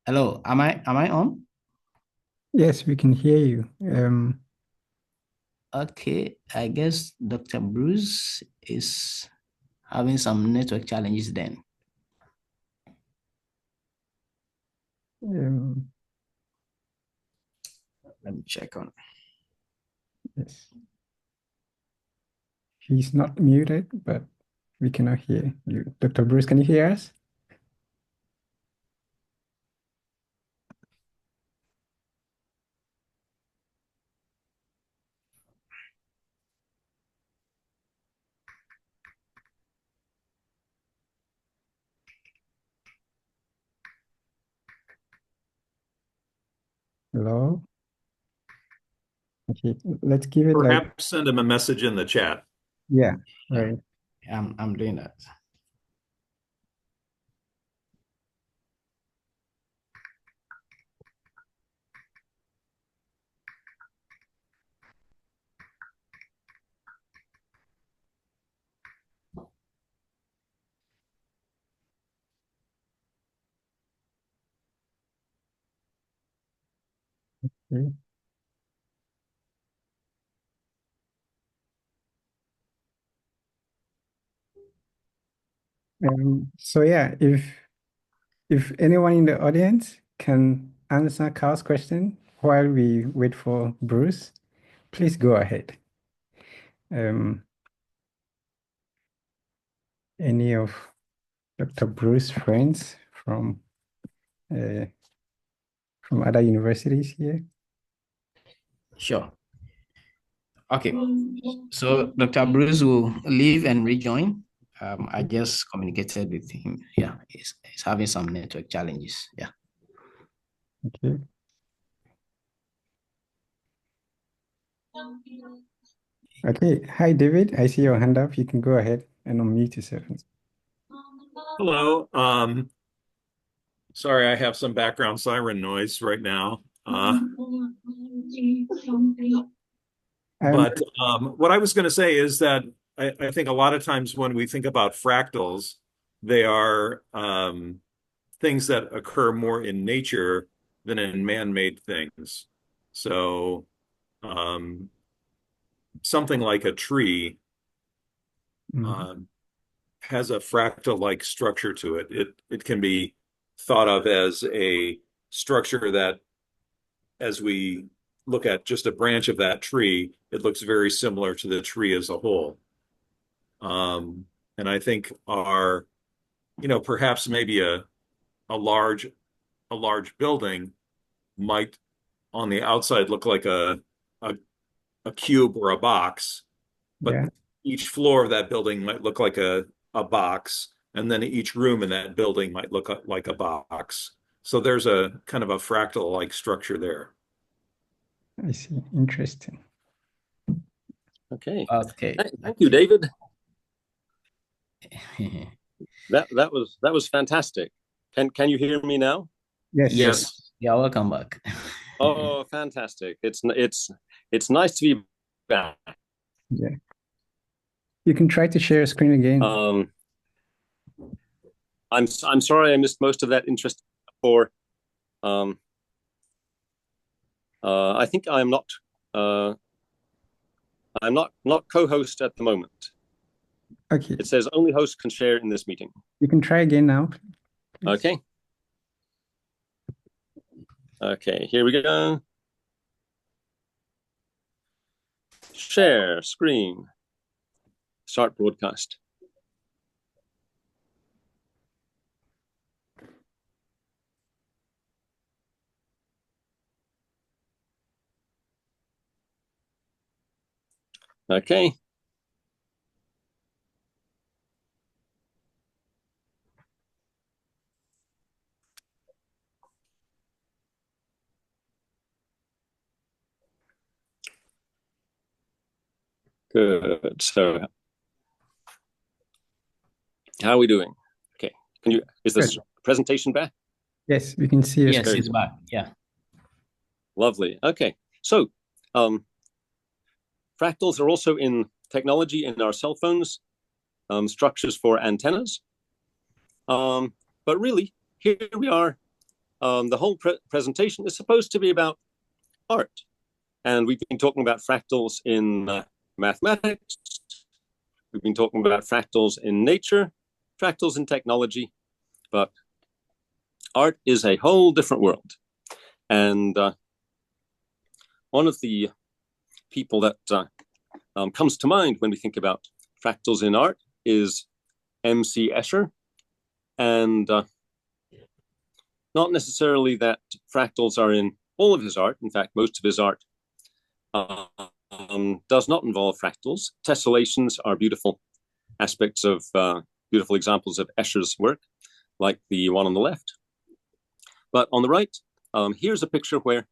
Hello, am I on? Yes, we can hear you. Okay, I guess Dr. Bruce is having some network challenges then. Let me check on. Yes. He's not muted, but we cannot hear you. Dr. Bruce, can you hear us? Hello? Okay, let's give it Perhaps send him a message in the chat. Yeah, right. I'm doing that. Okay. So yeah, if anyone in the audience can answer Carl's question while we wait for Bruce, please go ahead. Any of Dr. Bruce's friends from other universities here? Sure. Okay. So Dr. Bruce will leave and rejoin. I just communicated with him. Yeah, he's having some network challenges. Yeah. Okay. Okay. Hi, David. I see your hand up. You can go ahead and unmute yourself. Hello. Sorry, I have some background siren noise right now. But what I was going to say is that I think a lot of times when we think about fractals, they are things that occur more in nature than in man-made things. So something like a tree has a fractal-like structure to it. It can be thought of as a structure that, as we look at just a branch of that tree, it looks very similar to the tree as a whole. And I think perhaps maybe a large building might on the outside look like a cube or a box, but each floor of that building might look like a box, and then each room in that building might look like a box. So there's a kind of a fractal-like structure there. I see. Interesting. Okay. Okay. Thank you, David. That was fantastic. Can you hear me now? Yes. Yeah, welcome back. Oh, fantastic. It's nice to be back. Yeah. You can try to share a screen again. I'm sorry I missed most of that interest for I think I'm not co-host at the moment. Okay. It says only hosts can share in this meeting. You can try again now. Please. Okay. Okay, here we go. Share screen. Start broadcast. Okay. Good. So how are we doing? Okay. Is this presentation back? Yes, we can see it. Yes, it's back. Yeah. Lovely. Okay. So fractals are also in technology in our cell phones, structures for antennas. But really, here we are. The whole presentation is supposed to be about art. And we've been talking about fractals in mathematics. We've been talking about fractals in nature, fractals in technology. But art is a whole different world. And one of the people that comes to mind when we think about fractals in art is M.C. Escher. And not necessarily that fractals are in all of his art. In fact, most of his art does not involve fractals. Tessellations are beautiful aspects of, beautiful examples of Escher's work, like the one on the left. But on the right, here's a picture where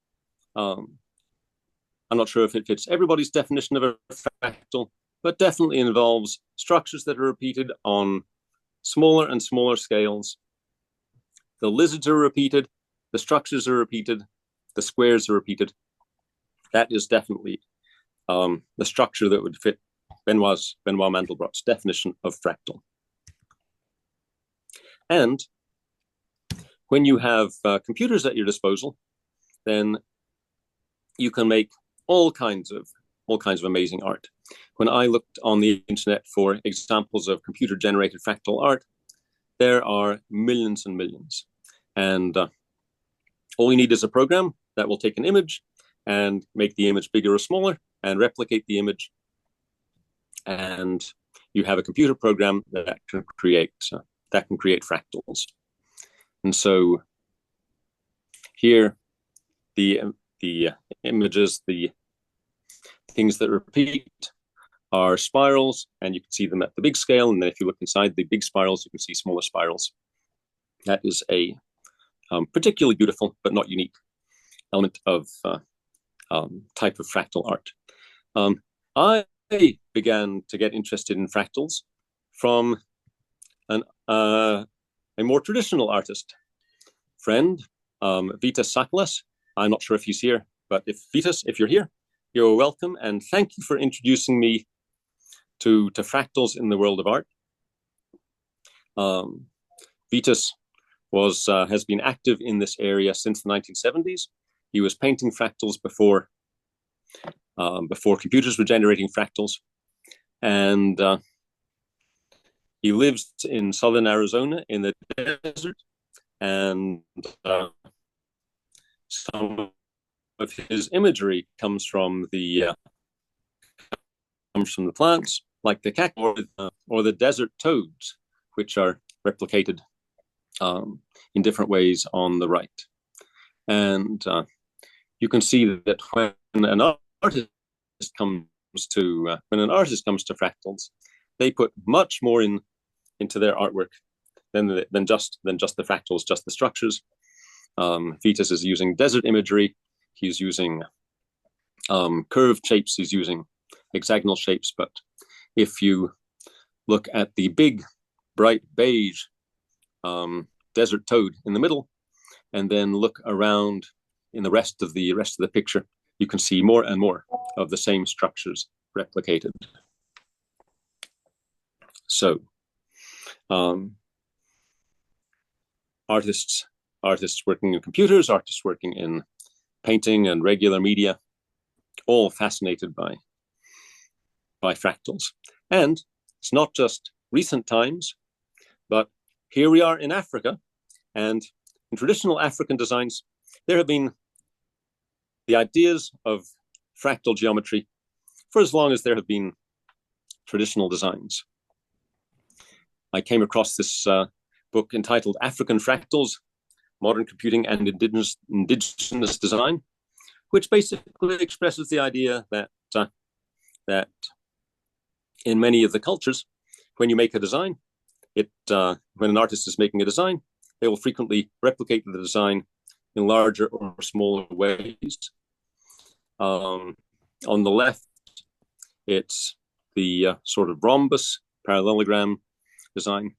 I'm not sure if it fits everybody's definition of a fractal, but definitely involves structures that are repeated on smaller and smaller scales. The lizards are repeated, the structures are repeated, the squares are repeated. That is definitely the structure that would fit Benoit Mandelbrot's definition of fractal. And when you have computers at your disposal, then you can make all kinds of amazing art. When I looked on the internet for examples of computer-generated fractal art, there are millions and millions. And all you need is a program that will take an image and make the image bigger or smaller and replicate the image. And you have a computer program that can create fractals. And so here, the images, the things that repeat are spirals, and you can see them at the big scale. And then if you look inside the big spirals, you can see smaller spirals. That is a particularly beautiful but not unique element of type of fractal art. I began to get interested in fractals from a more traditional artist friend, Vitas Sakalas. I'm not sure if he's here, but if you're here, you're welcome, and thank you for introducing me to fractals in the world of art. Vitas has been active in this area since the 1970s. He was painting fractals before computers were generating fractals, and he lives in southern Arizona in the desert, and some of his imagery comes from the plants, like the cactus or the desert toads, which are replicated in different ways on the right. And you can see that when an artist comes to fractals, they put much more into their artwork than just the fractals, just the structures. Vitas is using desert imagery. He's using curved shapes. He's using hexagonal shapes. But if you look at the big, bright beige desert toad in the middle, and then look around in the rest of the picture, you can see more and more of the same structures replicated. So, artists working in computers, artists working in painting and regular media, all fascinated by fractals. And it's not just recent times, but here we are in Africa, and in traditional African designs, there have been the ideas of fractal geometry for as long as there have been traditional designs. I came across this book entitled African Fractals, Modern Computing and Indigenous Design, which basically expresses the idea that in many of the cultures, when you make a design, when an artist is making a design, they will frequently replicate the design in larger or smaller ways. On the left, it's the sort of rhombus parallelogram design.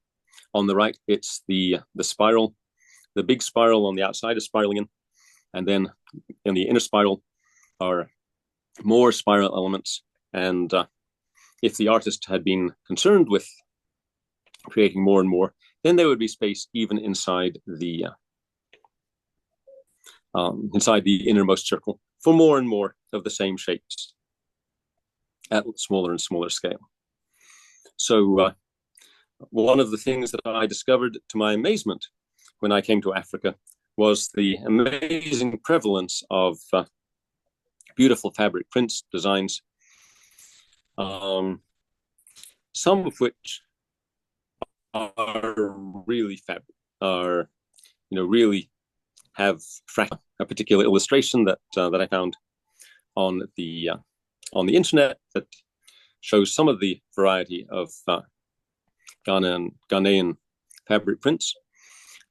On the right, it's the spiral, the big spiral on the outside is spiraling in, and then in the inner spiral are more spiral elements. And if the artist had been concerned with creating more and more, then there would be space even inside the innermost circle for more and more of the same shapes at smaller and smaller scale. So one of the things that I discovered to my amazement when I came to Africa was the amazing prevalence of beautiful fabric prints, designs, some of which are really really have a particular illustration that I found on the internet that shows some of the variety of Ghanaian fabric prints.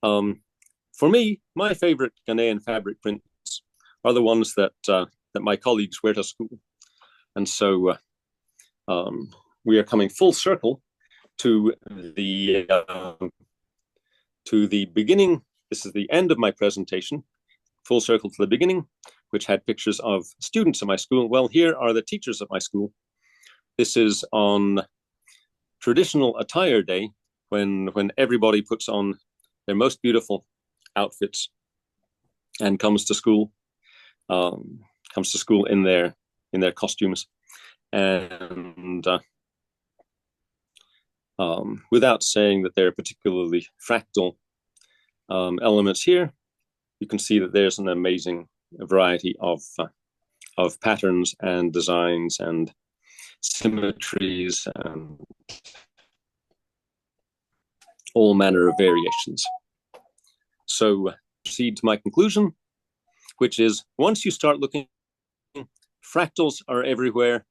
For me, my favorite Ghanaian fabric prints are the ones that that my colleagues wear to school. And so we are coming full circle to the beginning. This is the end of my presentation, full circle to the beginning, which had pictures of students of my school. Well, here are the teachers of my school. This is on traditional attire day, when everybody puts on their most beautiful outfits and comes to school in their costumes. And without saying that they're particularly fractal elements here, you can see that there's an amazing variety of patterns and designs and symmetries and all manner of variations. So proceed to my conclusion, which is, once you start looking, fractals are everywhere,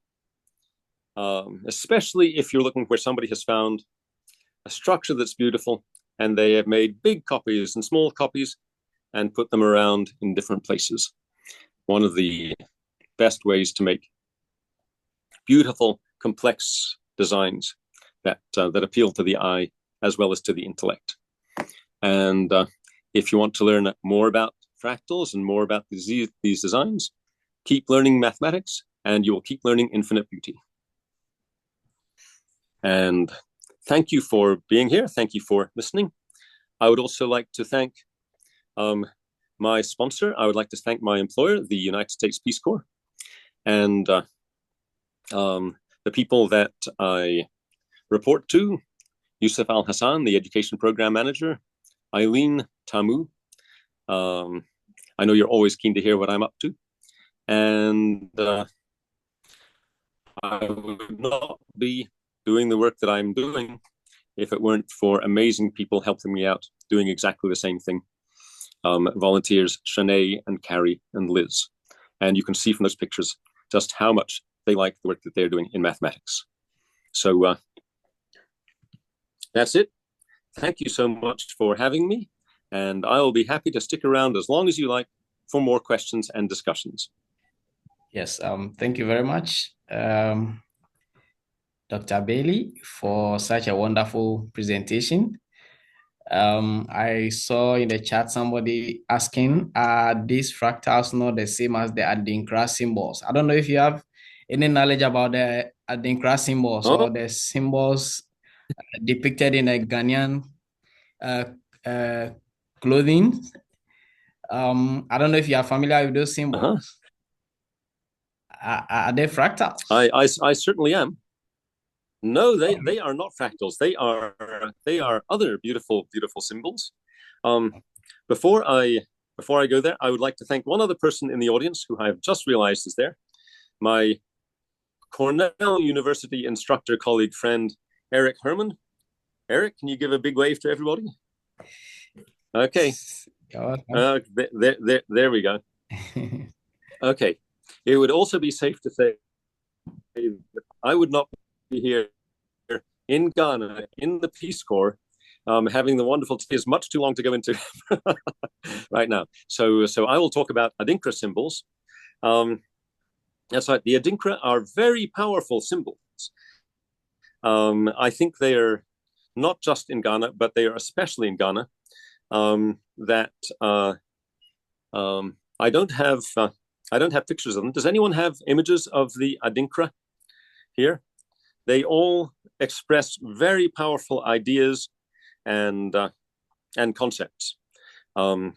especially if you're looking where somebody has found a structure that's beautiful and they have made big copies and small copies and put them around in different places. One of the best ways to make beautiful, complex designs that appeal to the eye as well as to the intellect. And if you want to learn more about fractals and more about these designs, keep learning mathematics and you will keep learning infinite beauty. And thank you for being here. Thank you for listening. I would also like to thank my sponsor. I would like to thank my employer, the United States Peace Corps, and the people that I report to: Yusuf Al Hassan, the education program manager; Eileen Tamu. I know you're always keen to hear what I'm up to. And I would not be doing the work that I'm doing if it weren't for amazing people helping me out, doing exactly the same thing. Volunteers Shanae and Carrie and Liz. And you can see from those pictures just how much they like the work that they're doing in mathematics. So that's it. Thank you so much for having me. And I'll be happy to stick around as long as you like for more questions and discussions. Yes, thank you very much, Dr. Bailey, for such a wonderful presentation. I saw in the chat somebody asking, are these fractals not the same as the Adinkra symbols? I don't know if you have any knowledge about the Adinkra symbols or the symbols depicted in a Ghanaian clothing. I don't know if you are familiar with those symbols. Are they fractals? I certainly am. No, they are not fractals. They are other beautiful symbols. Before I go there, I would like to thank one other person in the audience who I have just realized is there. My Cornell University instructor, colleague, friend, Eric Herman. Eric, can you give a big wave to everybody? Okay. There we go. Okay. It would also be safe to say that I would not be here in Ghana, in the Peace Corps, having the wonderful tea is much too long to go into right now. So I will talk about Adinkra symbols. That's right. The Adinkra are very powerful symbols. I think they are not just in Ghana, but they are especially in Ghana. I don't have pictures of them. Does anyone have images of the Adinkra here? They all express very powerful ideas and concepts, and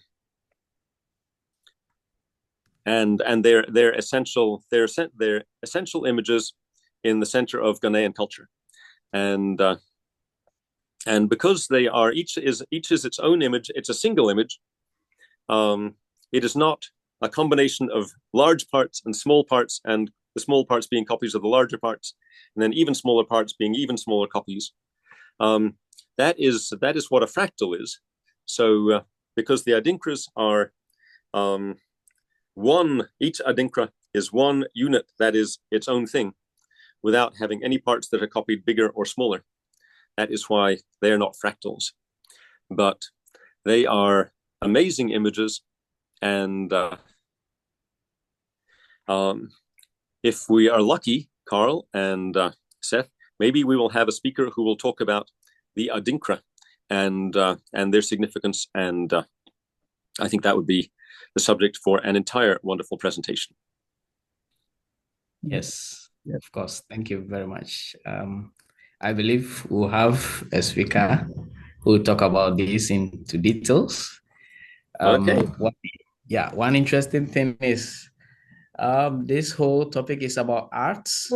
they're essential images in the center of Ghanaian culture, and because they are each is its own image. It's a single image. It is not a combination of large parts and small parts, and the small parts being copies of the larger parts, and then even smaller parts being even smaller copies. That is what a fractal is. So because the Adinkras are each Adinkra is one unit that is its own thing, without having any parts that are copied bigger or smaller. That is why they are not fractals, but they are amazing images, and if we are lucky, Carl and Seth, maybe we will have a speaker who will talk about the Adinkra and their significance, and I think that would be the subject for an entire wonderful presentation. Yes, of course. Thank you very much. I believe we'll have a speaker who will talk about this into details. Okay. One interesting thing is this whole topic is about arts.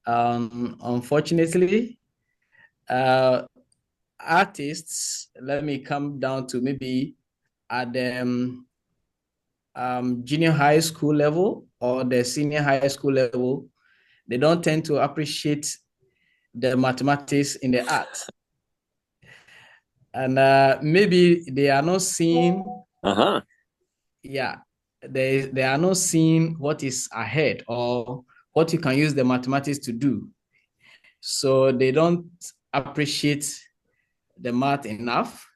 Unfortunately, artists, let me come down to maybe at the junior high school level or the senior high school level, they don't tend to appreciate the mathematics in the art. And maybe they are not seeing, they are not seeing what is ahead or what you can use the mathematics to do. So they don't appreciate the math enough.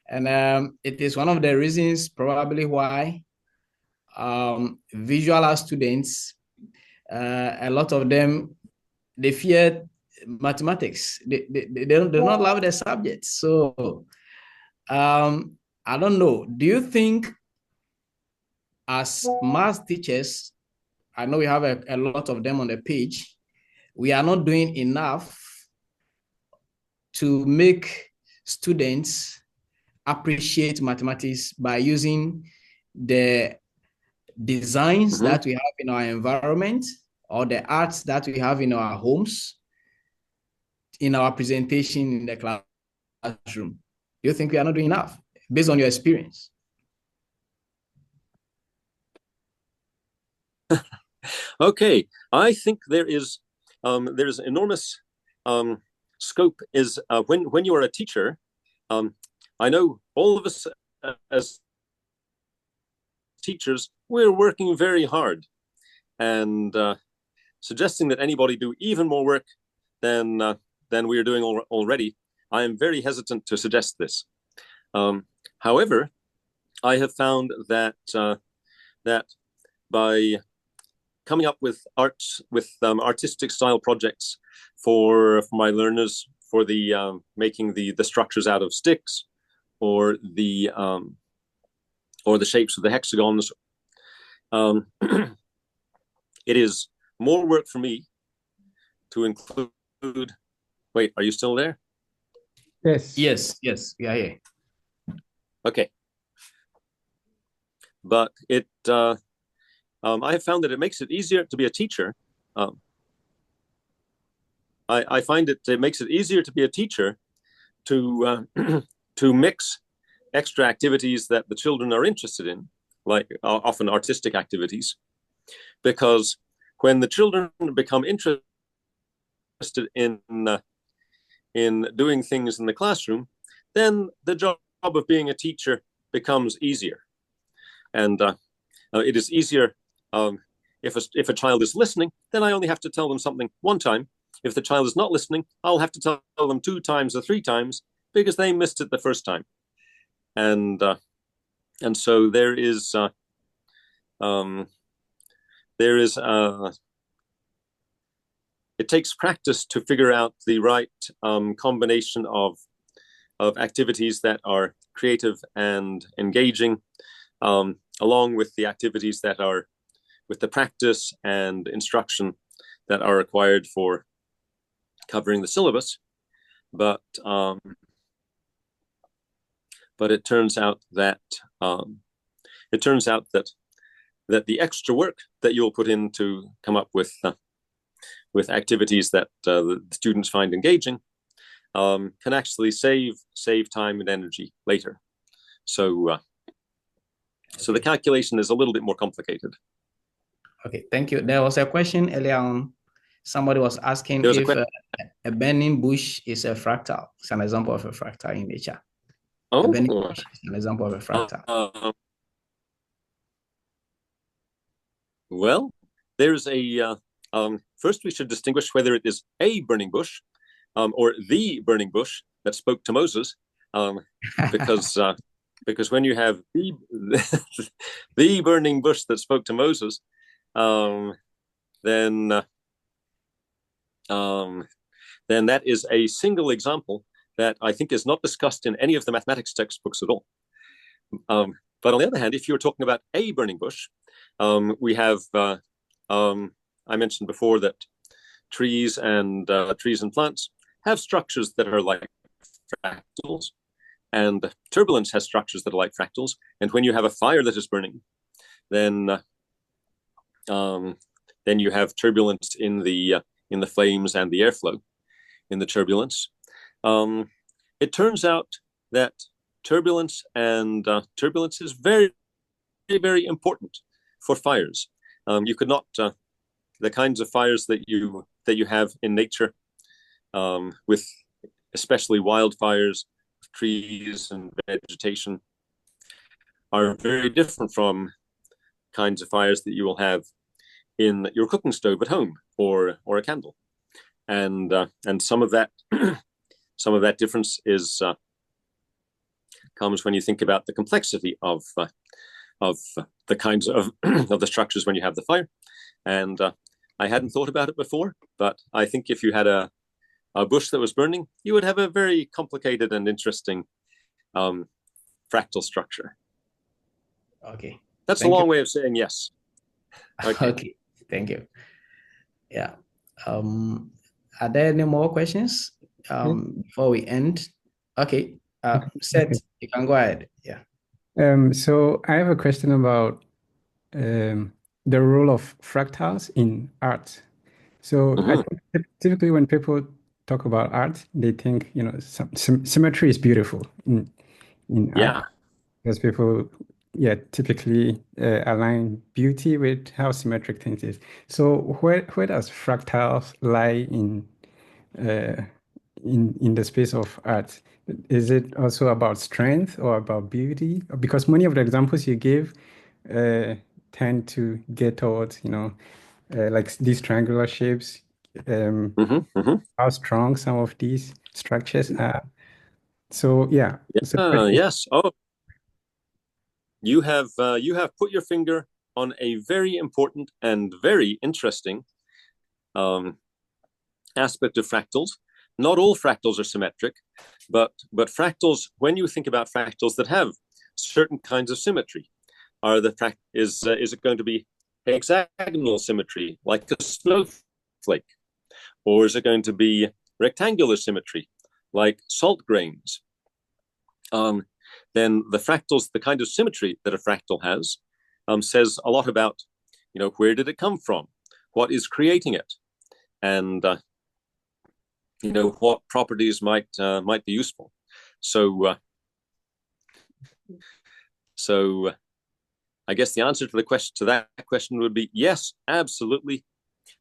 And it is one of the reasons probably why visual art students, a lot of them, they fear mathematics. They do not love the subject. So I don't know. Do you think as math teachers, I know we have a lot of them on the page, we are not doing enough to make students appreciate mathematics by using the designs that we have in our environment or the arts that we have in our homes, in our presentation in the classroom? Do you think we are not doing enough based on your experience? Okay, I think there is enormous scope is when you are a teacher. I know all of us as teachers, we're working very hard, and suggesting that anybody do even more work than we are doing already, I am very hesitant to suggest this. However, I have found that that by coming up with artistic style projects for my learners, for the making the structures out of sticks, or the shapes of the hexagons, it is more work for me to include. Wait, are you still there? Yes. Yeah. Okay. But I have found that it makes it easier to be a teacher. I find it makes it easier to be a teacher to to mix extra activities that the children are interested in, like often artistic activities, because when the children become interested in doing things in the classroom, then the job of being a teacher becomes easier, and it is easier if a child is listening. Then I only have to tell them something one time. If the child is not listening, I'll have to tell them 2 times or 3 times because they missed it the first time. And so there is it takes practice to figure out the right combination of activities that are creative and engaging, along with the activities that are with the practice and instruction that are required for covering the syllabus. But it turns out that that the extra work that you'll put in to come up with activities that the students find engaging can actually save time and energy later. So the calculation is a little bit more complicated. Okay, thank you. There was a question earlier on. Somebody was asking if a burning bush is a fractal. It's an example of a fractal in nature. Oh, a burning bush is an example of a fractal. Well, there's a first we should distinguish whether it is a burning bush or the burning bush that spoke to Moses, because when you have the burning bush that spoke to Moses, then that is a single example that I think is not discussed in any of the mathematics textbooks at all. But on the other hand, if you're talking about a burning bush, we have, I mentioned before that trees and plants have structures that are like fractals, and turbulence has structures that are like fractals. And when you have a fire that is burning, then you have turbulence in the flames and the airflow in the turbulence. It turns out that turbulence is very, very important for fires. You could not the kinds of fires that you have in nature, with especially wildfires, trees and vegetation, are very different from kinds of fires that you will have in your cooking stove at home or a candle, and some of that difference is comes when you think about the complexity of the kinds of of the structures when you have the fire. And I hadn't thought about it before, but I think if you had a bush that was burning, you would have a very complicated and interesting fractal structure. Okay. That's a long way of saying yes. Okay. Okay. Thank you. Yeah. Are there any more questions before we end? Okay. Seth, you can go ahead. Yeah. So I have a question about the role of fractals in art. So I think typically when people talk about art, they think, symmetry is beautiful in art, because people, typically align beauty with how symmetric things is. So where does fractals lie in the space of art? Is it also about strength or about beauty? Because many of the examples you give tend to get towards, like these triangular shapes, how strong some of these structures are. So yeah. Yes. Oh, you have put your finger on a very important and very interesting aspect of fractals. Not all fractals are symmetric, but fractals, when you think about fractals that have certain kinds of symmetry, is it going to be hexagonal symmetry like a snowflake, or is it going to be rectangular symmetry like salt grains? Then the fractals, the kind of symmetry that a fractal has, says a lot about, where did it come from, what is creating it, and what properties might be useful. So I guess the answer to that question would be yes, absolutely.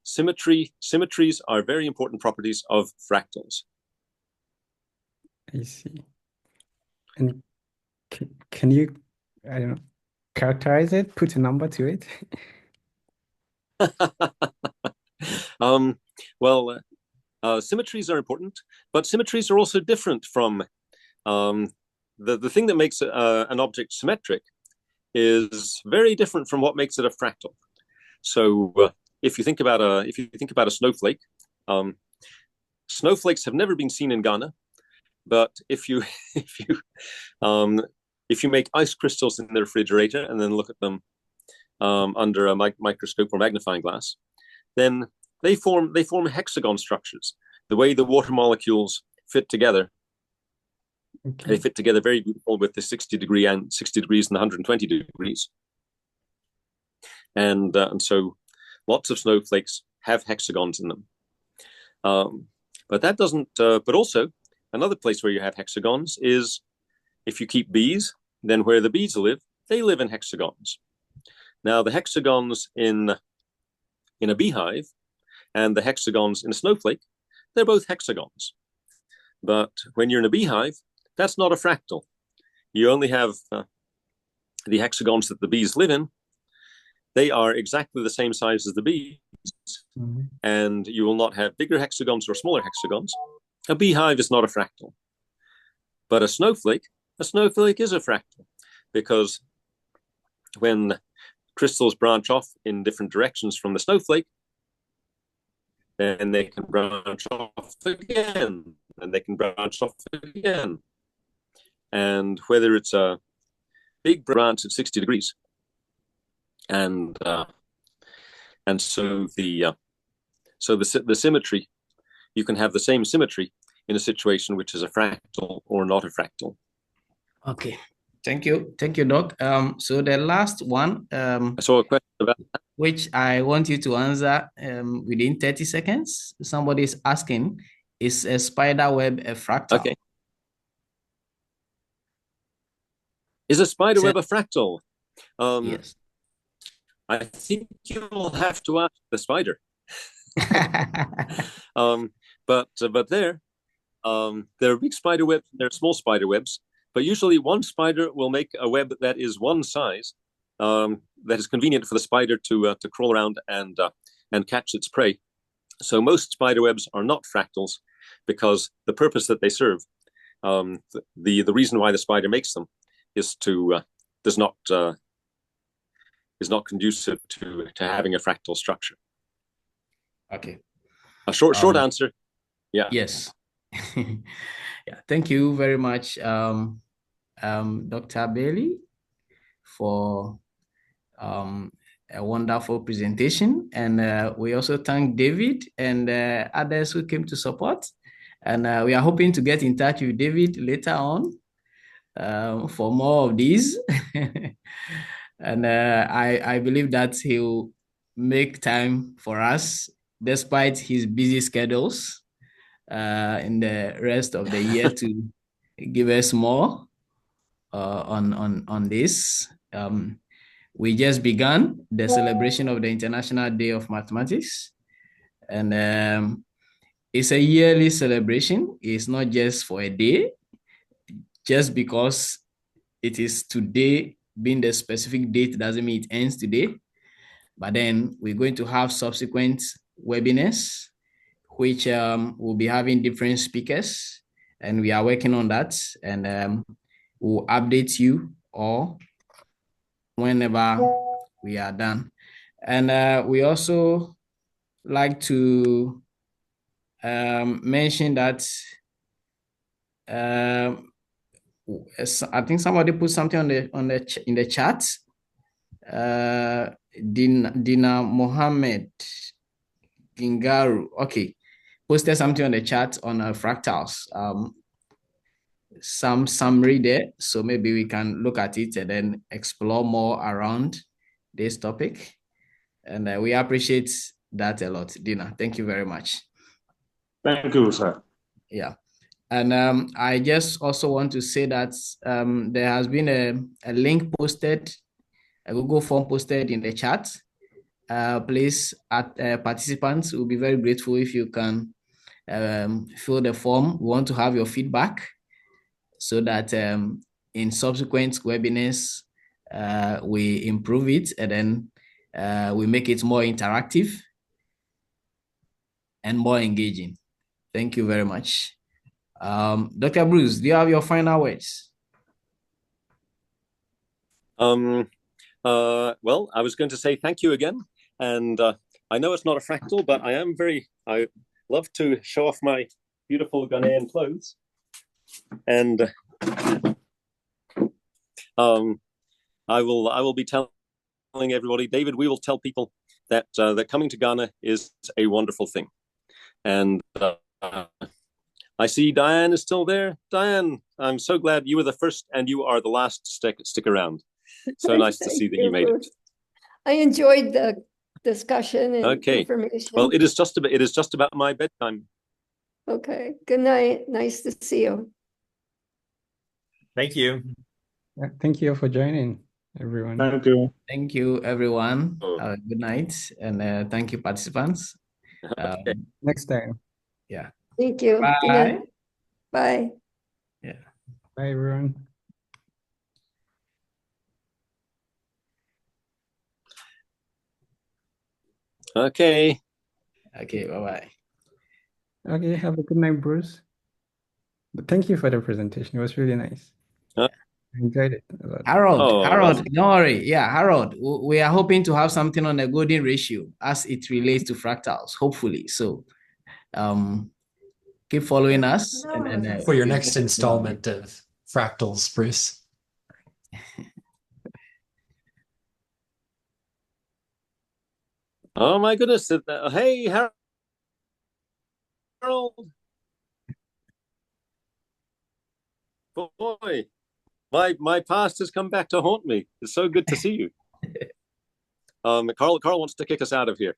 Symmetries are very important properties of fractals. I see. And can you, I don't know, characterize it, put a number to it? Well, symmetries are important, but symmetries are also different from the thing that makes an object symmetric is very different from what makes it a fractal. So if you think about a snowflake, snowflakes have never been seen in Ghana, but if you make ice crystals in the refrigerator and then look at them under a microscope or magnifying glass, then they form hexagon structures. The way the water molecules fit together, they fit together very beautiful with the 60 degrees and the 120 degrees. And so lots of snowflakes have hexagons in them. But that doesn't, but also another place where you have hexagons is if you keep bees, then where the bees live, they live in hexagons. Now the hexagons in a beehive and the hexagons in a snowflake, they're both hexagons. But when you're in a beehive, that's not a fractal. You only have the hexagons that the bees live in. They are exactly the same size as the bees, and you will not have bigger hexagons or smaller hexagons. A beehive is not a fractal. But a snowflake is a fractal, because when crystals branch off in different directions from the snowflake, then they can branch off again, and they can branch off again. And whether it's a big branch at 60 degrees, and so the symmetry, you can have the same symmetry in a situation which is a fractal or not a fractal. Okay. Thank you, Doc. So the last one, I saw a question about that, which I want you to answer within 30 seconds. Somebody is asking, is a spider web a fractal? Okay. Is a spider web a fractal? Yes. I think you'll have to ask the spider. But there are big spider webs, there are small spider webs, but usually one spider will make a web that is one size, that is convenient for the spider to crawl around and catch its prey. So most spider webs are not fractals because the purpose that they serve, the reason why the spider makes them, is not conducive to having a fractal structure. Okay. A short answer. Yeah. Yes. Yeah. Thank you very much, Dr. Bailey, for a wonderful presentation. And we also thank David and others who came to support. And we are hoping to get in touch with David later on for more of these. And I believe that he'll make time for us despite his busy schedules in the rest of the year to give us more on this. We just began the celebration of the International Day of Mathematics, and it's a yearly celebration. It's not just for a day, just because it is today being the specific date doesn't mean it ends today. But then we're going to have subsequent webinars, which will be having different speakers, and we are working on that, and we'll update you all whenever we are done. And we also like to mention that I think somebody put something in the chat. Dina Mohammed Gingaru, okay, posted something on the chat on fractals. Some summary there, so maybe we can look at it and then explore more around this topic. And we appreciate that a lot, Dina. Thank you very much. Thank you, sir. Yeah. And I just also want to say that there has been a link posted, a Google form posted in the chat. Please, participants, will be very grateful if you can fill the form. We want to have your feedback so that in subsequent webinars, we improve it, and then we make it more interactive and more engaging. Thank you very much. Dr. Bruce, do you have your final words? Well, I was going to say thank you again. And I know it's not a fractal, but I love to show off my beautiful Ghanaian clothes. And I will be telling everybody, David, we will tell people that that coming to Ghana is a wonderful thing. And I see Diane is still there. Diane, I'm so glad you were the first and you are the last to stick around. So nice to see that you made it. I enjoyed the discussion and information. Well, it is just about my bedtime. Okay. Good night. Nice to see you. Thank you. Yeah, thank you for joining, everyone. Thank you. Thank you, everyone. Good night, and thank you, participants. Next time. Yeah. Thank you. Bye. Good night. Bye. Yeah. Bye, everyone. Okay. Okay, bye-bye. Okay, have a good night, Bruce. But thank you for the presentation. It was really nice. I enjoyed it a lot. Harold, don't worry. Yeah, Harold, we are hoping to have something on the golden ratio as it relates to fractals, hopefully. So keep following us. For your next installment of Fractals, Bruce. Oh my goodness. Hey, Harold. Boy, my past has come back to haunt me. It's so good to see you. Carl wants to kick us out of here.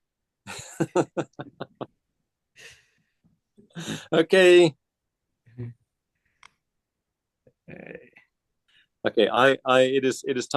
Okay. Okay, it is time